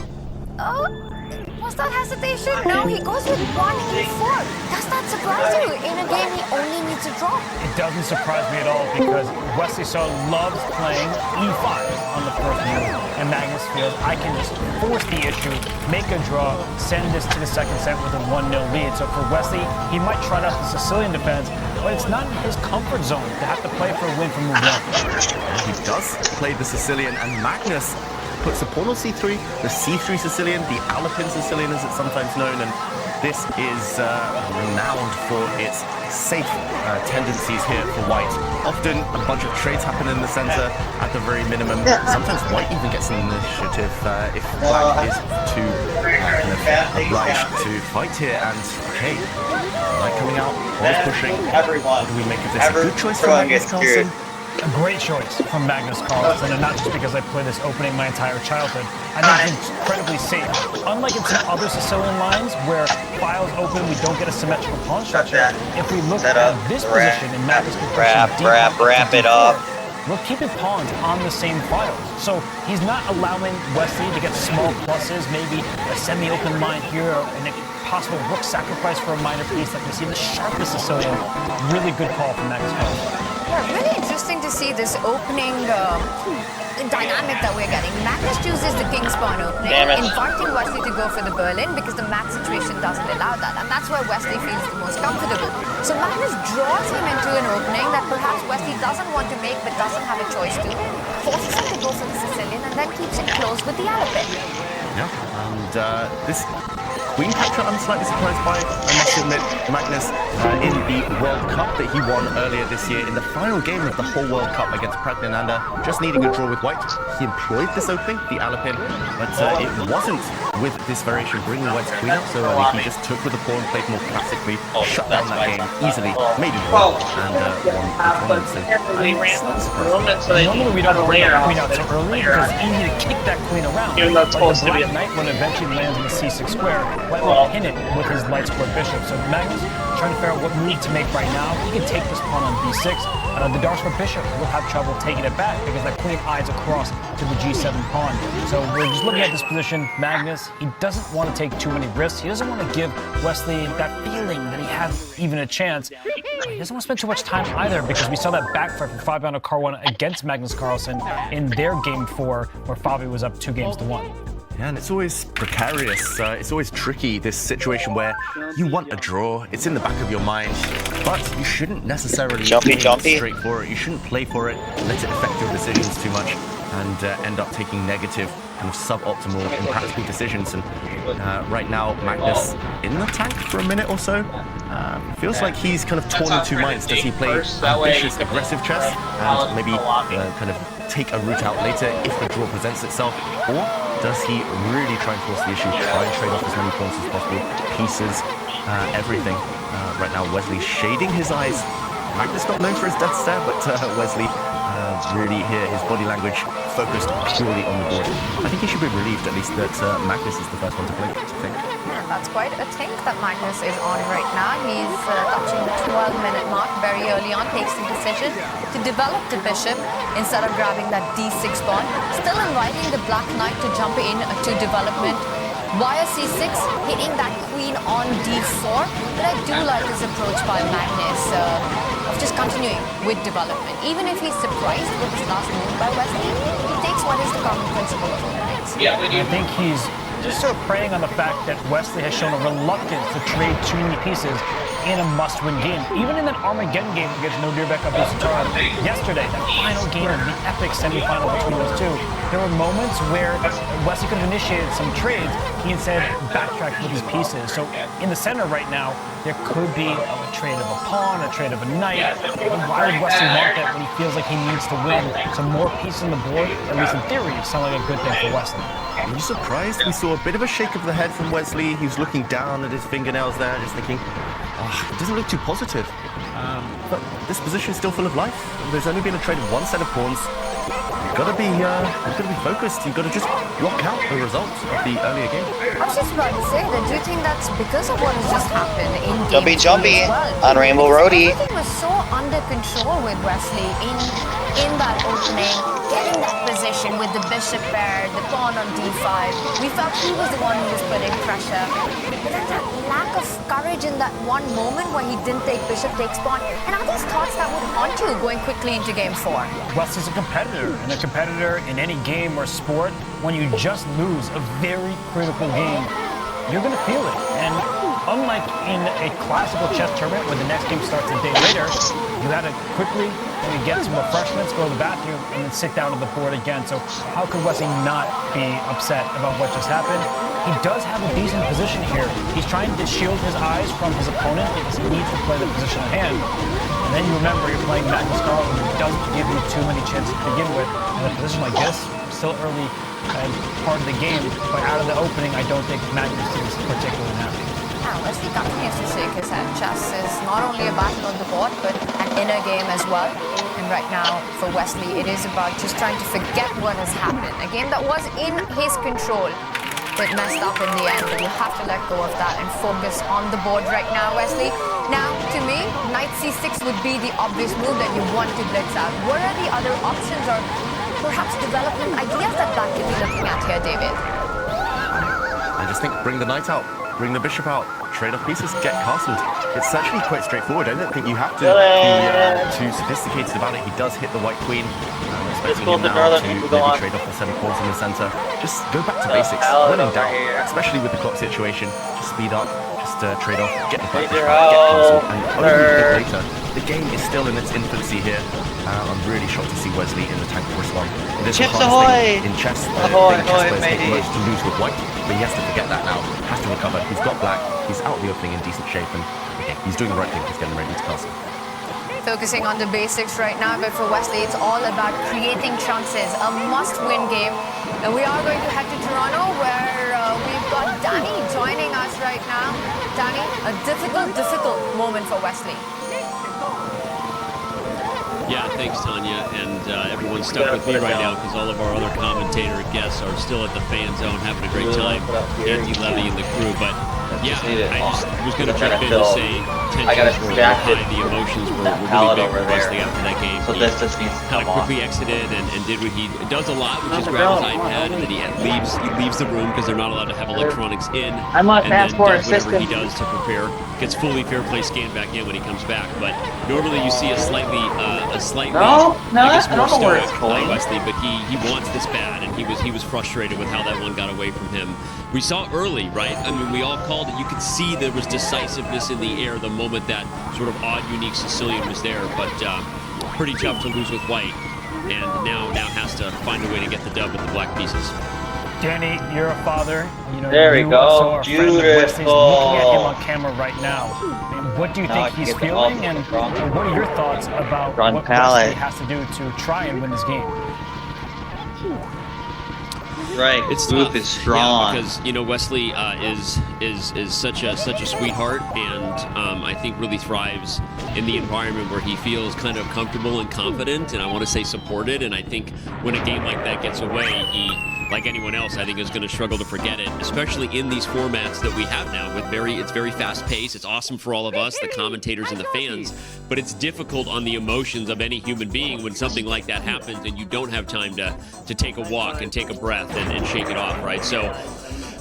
was that hesitation? No, he goes with 1e4. Does that surprise you? In a game, he only needs a draw. It doesn't surprise me at all because Wesley so loves playing e5 on the first move, and Magnus feels I can just force the issue, make a draw, send this to the second set with a 1-0 lead. So for Wesley, he might try out the Sicilian defense, but it's not in his comfort zone to have to play for a win from move 1. He does play the Sicilian, and Magnus puts the pawn on c3, the c3 Sicilian, the Alapin Sicilian as it's sometimes known, and this is renowned for its safe tendencies here for white. Often a bunch of trades happen in the center at the very minimum. Sometimes white even gets an initiative if black is too obliged to fight here, and okay, white coming out, always pushing. What do we make of this? A good choice for Magnus Carlsen. A great choice from Magnus Carlsen, and not just because I played this opening my entire childhood. I think it's incredibly safe. Unlike in some other Sicilian lines where files open, we don't get a symmetrical pawn structure. If we look at this position in Magnus' wrap it up. We're keeping pawns on the same files. So he's not allowing Wesley to get small pluses, maybe a semi-open line here, and a possible rook sacrifice for a minor piece like we see in the sharpest Sicilian. Really good call from Magnus Carlsen. Yeah, really interesting to see this opening dynamic that we're getting. Magnus chooses the king's pawn opening, inviting Wesley to go for the Berlin because the mat situation doesn't allow that, and that's where Wesley feels the most comfortable. So Magnus draws him into an opening that perhaps Wesley doesn't want to make but doesn't have a choice to, forces him to go for the Sicilian, and then keeps it close with the Alapin. Yeah, and this queen capture I'm slightly surprised by, I must admit. Magnus in the World Cup that he won earlier this year in the final game of the whole World Cup against Praggnanandhaa, just needing a draw with white. He employed this opening, the Alapin, but it wasn't with this variation, bringing white's queen up so early. He just took with the pawn, played more classically, shut down that game easily, made it win, and won the tournament. So, normally we don't bring our queen out so early because it's easy to kick that queen around. But the black knight, when it eventually lands in the c6 square, white will pin it with his light square bishop. So Magnus trying to figure out what move to make right now. He can take this pawn on b6, and the dark square bishop will have trouble taking it back because that queen eyes across to the g7 pawn. So we're just looking at this position. Magnus, he doesn't want to take too many risks. He doesn't want to give Wesley that feeling that he has even a chance. He doesn't want to spend too much time either because we saw that backfire from Fabiano Caruana against Magnus Carlsen in their game 4 where Fabi was up 2-1. Yeah, and it's always precarious. It's always tricky, this situation where you want a draw. It's in the back of your mind, but you shouldn't necessarily play straight for it. You shouldn't play for it, let it affect your decisions too much, and end up taking negative, kind of suboptimal, impractical decisions. And right now, Magnus in the tank for a minute or so. Feels like he's kind of torn in two minds. Does he play ambitious, aggressive chess and maybe kind of take a route out later if the draw presents itself, or does he really try and force the issue, try and trade off as many pawns as possible, pieces, everything? Right now, Wesley shading his eyes. Magnus not known for his death stare, but Wesley really here, his body language focused purely on the board. I think he should be relieved at least that Magnus is the first one to play, I think. Yeah, that's quite a tank that Magnus is on right now. He's touching the 12-minute mark very early on, takes the decision to develop the bishop instead of grabbing that d6 pawn. Still inviting the black knight to jump in to development via c6, hitting that queen on d4. But I do like this approach by Magnus of just continuing with development. Even if he's surprised with his last move by Wesley, he takes what is the common principle of overnights. I think he's just sort of preying on the fact that Wesley has shown a reluctance to trade too many pieces in a must-win game. Even in that Armageddon game against Nodirbek Abdusattar yesterday, that final game of the epic semifinal between those two, there were moments where Wesley could have initiated some trades. He instead backtracked with his pieces. So in the center right now, there could be a trade of a pawn, a trade of a knight. But why would Wesley want that when he feels like he needs to win? So more pieces on the board, at least in theory, sound like a good thing for Wesley. Are you surprised? We saw a bit of a shake of the head from Wesley. He was looking down at his fingernails there, just thinking, it doesn't look too positive. But this position is still full of life. There's only been a trade of one set of pawns. You've got to be focused. You've got to just block out the results of the earlier game. I was just about to say that. Do you think that's because of what has just happened in game Jumpy as well? on Rainbow Roadie. Everything was so under control with Wesley in that opening, getting that position with the bishop pair, the pawn on d5. We felt he was the one who was putting pressure. But then that lack of courage in that one moment where he didn't take bishop takes pawn, and are these thoughts that would haunt you going quickly into game 4? Wesley's a competitor, and a competitor in any game or sport, when you just lose a very critical game, you're going to feel it. And unlike in a classical chess tournament where the next game starts a day later, you had to quickly maybe get some refreshments, go to the bathroom, and then sit down on the board again. So how could Wesley not be upset about what just happened? He does have a decent position here. He's trying to shield his eyes from his opponent because he needs to play the position at hand. And then you remember you're playing Magnus Carlsen, who doesn't give you too many chances to begin with. In a position like this, still early part of the game, but out of the opening, I don't think Magnus is particularly happy. Wesley continues to shake his head. Chess is not only a battle on the board, but an inner game as well. And right now, for Wesley, it is about just trying to forget what has happened. A game that was in his control, but messed up in the end. But you have to let go of that and focus on the board right now, Wesley. Now, to me, knight c6 would be the obvious move that you want to blitz out. What are the other options or perhaps development ideas that Black could be looking at here, David? I just think bring the knight out, bring the bishop out, trade off pieces, get castled. It's actually quite straightforward. I don't think you have to be too sophisticated about it. He does hit the white queen. Expecting him now to maybe trade off the 7 pawns in the center. Just go back to basics. When in doubt, especially with the clock situation, just speed up, just trade off, get the black bishop out, get castled, and only a bit later. The game is still in its infancy here. I'm really shocked to see Wesley in the tank for respond. Chips ahoy! In chess, Ahoy, chess players take most to lose with white, but he has to forget that now. Has to recover. He's got black. He's out of the opening in decent shape, and he's doing the right thing. He's getting ready to castle. Focusing on the basics right now, but for Wesley, it's all about creating chances. A must-win game. And we are going to head to Toronto, where we've got Danny joining us right now. Danny, a difficult moment for Wesley. Yeah, thanks, Tanya. And everyone's stuck with me right now because all of our other commentator guests are still at the fan zone having a great time. Andy Levy and the crew. But yeah, I just was going to jump in to say tensions were high, the emotions were really big for Wesley after that game. So this just needs to kind of quickly exited and did what he does a lot, which is grab his iPad, and then he leaves the room because they're not allowed to have electronics in. I'm on and passport then whatever system. he does to prepare gets fully fair play scanned back in when he comes back. But normally you see a slightly I guess more stoic Wesley, but he wants this bad, and he was frustrated with how that one got away from him. We saw early, right? I mean, we all called it. You could see there was decisiveness in the air the moment that sort of odd, unique Sicilian was there, but pretty tough to lose with White, and now has to find a way to get the dub with the black pieces. Danny, you're a father. You know, There we you go. also are a friend of Wesley's. Beautiful. Looking at him on camera right now. And what do you Now I think can he's get the ball feeling, from and the front. what are your thoughts about Run what pallet. Wesley has to do to try and win this game? Right, It's Booth tough. is strong. Yeah, because Wesley is such a sweetheart, and I think really thrives in the environment where he feels kind of comfortable and confident, and I want to say supported. And I think when a game like that gets away, he, like anyone else, I think is going to struggle to forget it, especially in these formats that we have now. It's very fast paced. It's awesome for all of us, the commentators and the fans, but it's difficult on the emotions of any human being when something like that happens and you don't have time to take a walk and take a breath and shake it off, right? So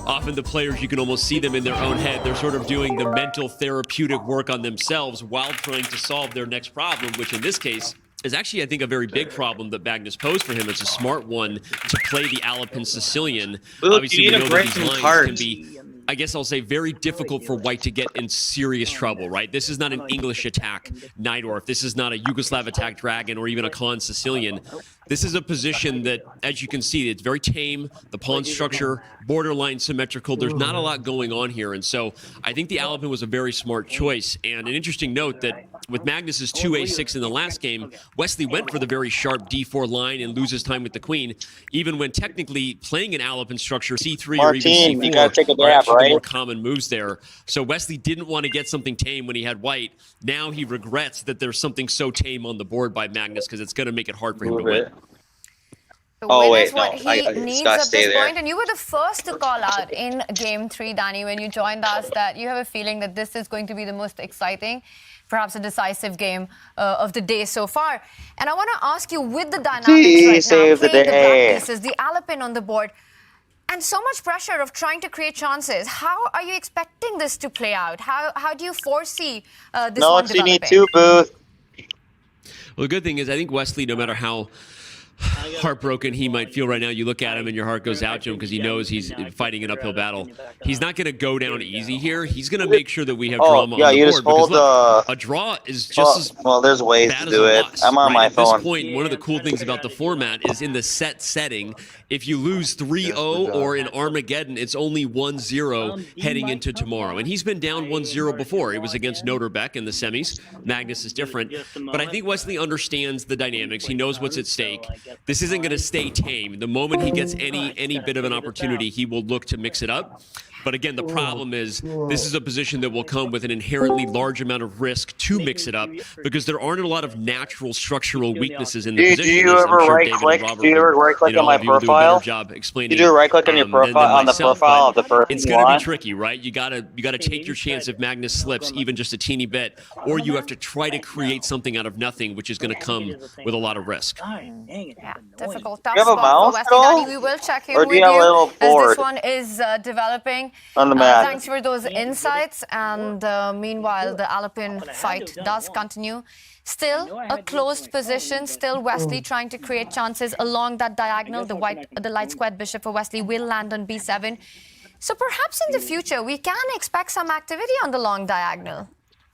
often the players, you can almost see them in their own head. They're sort of doing the mental therapeutic work on themselves while trying to solve their next problem, which in this case is actually, I think, a very big problem that Magnus posed for him. It's a smart one to play the Alapin Sicilian. Luke, Obviously, you we need know to that break these some lines cards. can be, I guess I'll say, very difficult for White to get in serious trouble, right? This is not an English attack Najdorf. This is not a Yugoslav attack Dragon or even a Khan Sicilian. This is a position that, as you can see, it's very tame. The pawn structure, borderline symmetrical. There's not a lot going on here. And so I think the Alapin was a very smart choice. And an interesting note that with Magnus's 2a6 in the last game, Wesley went for the very sharp d4 line and loses time with the queen, even when technically playing an Alapin structure, c3 or even Martin, c4 you gotta take a are grab, actually the right? more common moves there. So Wesley didn't want to get something tame when he had White. Now he regrets that there's something so tame on the board by Magnus because it's going to make it hard for him to win. The Oh, win wait, is what no, he I needs gotta at stay this there. point. And you were the first to call out in Game 3, Danny, when you joined us, that you have a feeling that this is going to be the most exciting, perhaps a decisive game of the day so far. And I want to ask you, with the dynamics right now, Save the playing the day. black pieces, the Alapin on the board, and so much pressure of trying to create chances, how are you expecting this to play out? How do you foresee this No, one it's you need developing? two, Booth. Well, the good thing is I think Wesley, no matter how heartbroken he might feel right now, you look at him and your heart goes out to him because he knows he's fighting an uphill battle. He's not going to go down easy here. He's going to make sure that we have drama yeah, on the you board. just Because hold look, a draw is just as well, there's ways bad to as do a it. loss, I'm on right? my At phone. this point, one of the cool things about the format is in the set setting, if you lose 3-0 or in Armageddon, it's only 1-0 heading into tomorrow. And he's been down 1-0 before. It was against Noterbeck in the semis. Magnus is different. But I think Wesley understands the dynamics. He knows what's at stake. This isn't going to stay tame. The moment he gets any bit of an opportunity, he will look to mix it up. But again, the problem is this is a position that will come with an inherently large amount of risk to mix it up because there aren't a lot of natural structural weaknesses in the Do position. you as I'm ever sure right David and click? Robert Do you ever would, right click on all my of you will do a better profile? job explaining You do right click on your than profile on the myself, profile but of the person it's you going to be want? tricky, right? You gotta take your chance if Magnus slips even just a teeny bit, or you have to try to create something out of nothing, which is going to come with a lot of risk. Yeah, difficult, tough Do you have a spot mouse for at Wesley. all? Danny, we will check in Or with do you have a little as board this one is developing. on the mat? Thanks for those insights. And meanwhile, the Alapin fight does continue. Still a closed position. Still Wesley trying to create chances along that diagonal. The light squared bishop for Wesley will land on b7. So perhaps in the future we can expect some activity on the long diagonal.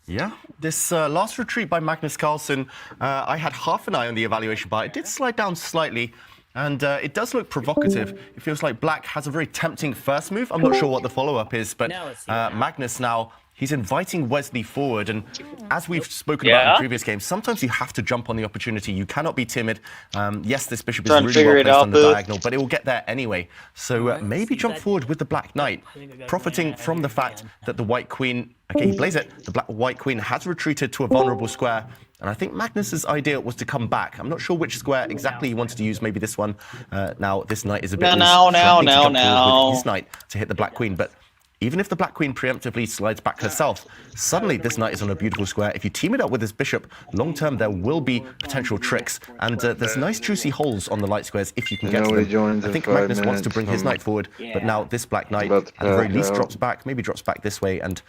Yeah, this last retreat by Magnus Carlsen, I had half an eye on the evaluation bar. It did slide down slightly, and it does look provocative. It feels like Black has a very tempting first move. I'm not sure what the follow-up is, but Magnus now He's inviting Wesley forward, and as we've spoken about in previous games, sometimes you have to jump on the opportunity. You cannot be timid. Yes, this bishop is really well placed on the diagonal, but it will get there anyway. So maybe jump forward with the black knight, profiting from the fact that the white queen, okay, he plays it, the white queen has retreated to a vulnerable square. And I think Magnus's idea was to come back. I'm not sure which square exactly he wanted to use, maybe this one. Now, this knight is a bit loose. Now. With his knight to hit the black queen, but even if the black queen preemptively slides back herself, suddenly this knight is on a beautiful square. If you team it up with this bishop, long term there will be potential tricks. And there's nice juicy holes on the light squares if you can get to them. I think Magnus wants to bring his knight forward, but now this black knight at the very least drops back, maybe drops back this way, and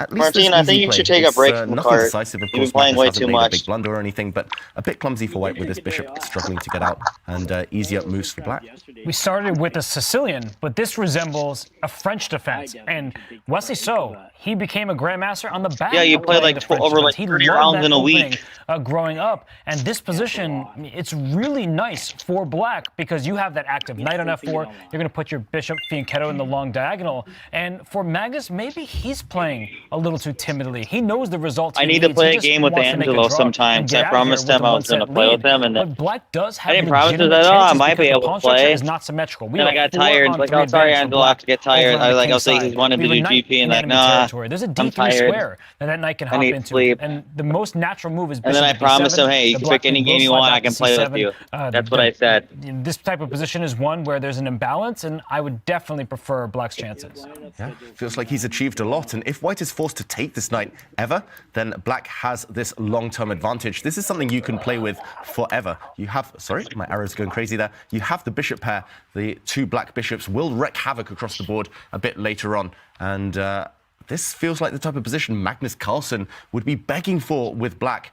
at least Martin, I think you should take a break from the card. Decisive, of course. You've been playing way too much. A big blunder or anything, but a bit clumsy for white with this bishop struggling to get out, and easier moves for black. We started with a Sicilian, but this resembles a French defense. And Wesley So, he became a grandmaster on the back. Yeah, you played like over like 30 rounds in a week. Growing up, and this position, it's really nice for black because you have that active knight on f4. You're going to put your bishop fianchetto in the long diagonal. And for Magnus, maybe he's playing a little too timidly. He knows the results. I need to play a game with Angelo sometimes. I promised him I was going to play with him, and then black does have I didn't promise him that. Oh, I might be able to play. Is not symmetrical. Then I got tired. Like, oh, sorry, Angelo, I have to get tired. I was like, I'll say he wanted to do GP, and like, nah, there's a I'm D3 tired. square that knight can hop into. Sleep. And the most natural move is and then I promised him, hey, you can pick any game you want. I can play with you. That's what I said. This type of position is one where there's an imbalance, and I would definitely prefer black's chances. Yeah, feels like he's achieved a lot, and if white is forced to take this knight ever, then black has this long-term advantage. This is something you can play with forever. You have, sorry, my arrow's going crazy there. You have the bishop pair. The two black bishops will wreak havoc across the board a bit later on, and this feels like the type of position Magnus Carlsen would be begging for with black.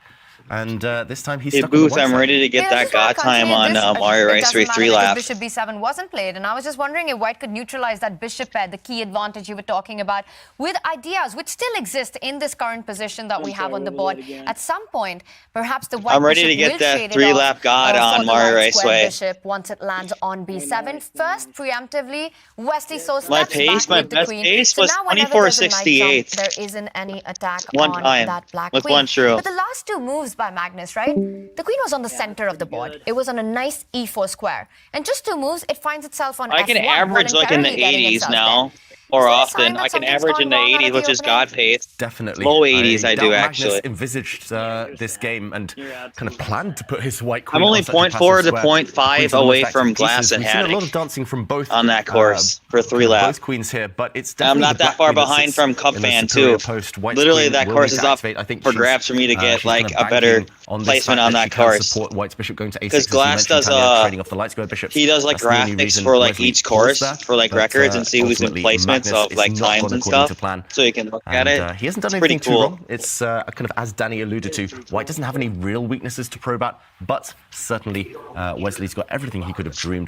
And this time he's stuck Booth, I'm ready to get that God time on Mario Race 3 lap. Bishop b7 wasn't played, and I was just wondering if white could neutralize that bishop pair, the key advantage you were talking about, with ideas which still exist in this current position that we have on the board. At some point, perhaps the white I'm ready to get that 3 lap God on Mario Raceway. Bishop once it lands on b7. First, preemptively, Wesley So steps my pace, back my with the best queen. pace So was now whenever there's a knight 24.68. jump, there isn't any attack One on time, that black with queen. one shrew. But the last two moves by Magnus, right? The queen was on the center of the board. It was on a nice e4 square. And just two moves, it finds itself on I can f1, average like in the voluntarily getting 80s itself now. there. Or Is there a often. sign that I can something's average in the gone wrong 80s, out of which the is opening? God pace. Definitely. Low 80s, I doubt do Magnus actually. envisaged this game and kind of planned to put his white queen. I'm only on such a passive 0.4 to square. 0.5 Queens away almost from active glass pieces. and We've seen a Haddock lot of dancing from both on that course for 3 laps. Both queens here, but it's I'm definitely not the that black far queen that behind sits from Cup in the Fan superior too. post. White's Literally, queen that will course need is to up activate. I think for she's, grabs for me to get she's like kind of a better banking on this placement fact on that that she can course. support White's bishop going to a6. Because Glass does trading off the light square bishops. he does like That's the only graphics reason for like Wesley each course paused there, for like but, records and see who's in ultimately, placements Magnus of is like not times gone and according to stuff, plan. so you can look at And, it. he hasn't done It's pretty anything cool. too wrong. It's kind of as Danny alluded to. White doesn't have any real weaknesses to probe at, but certainly Wesley's got everything he could have dreamed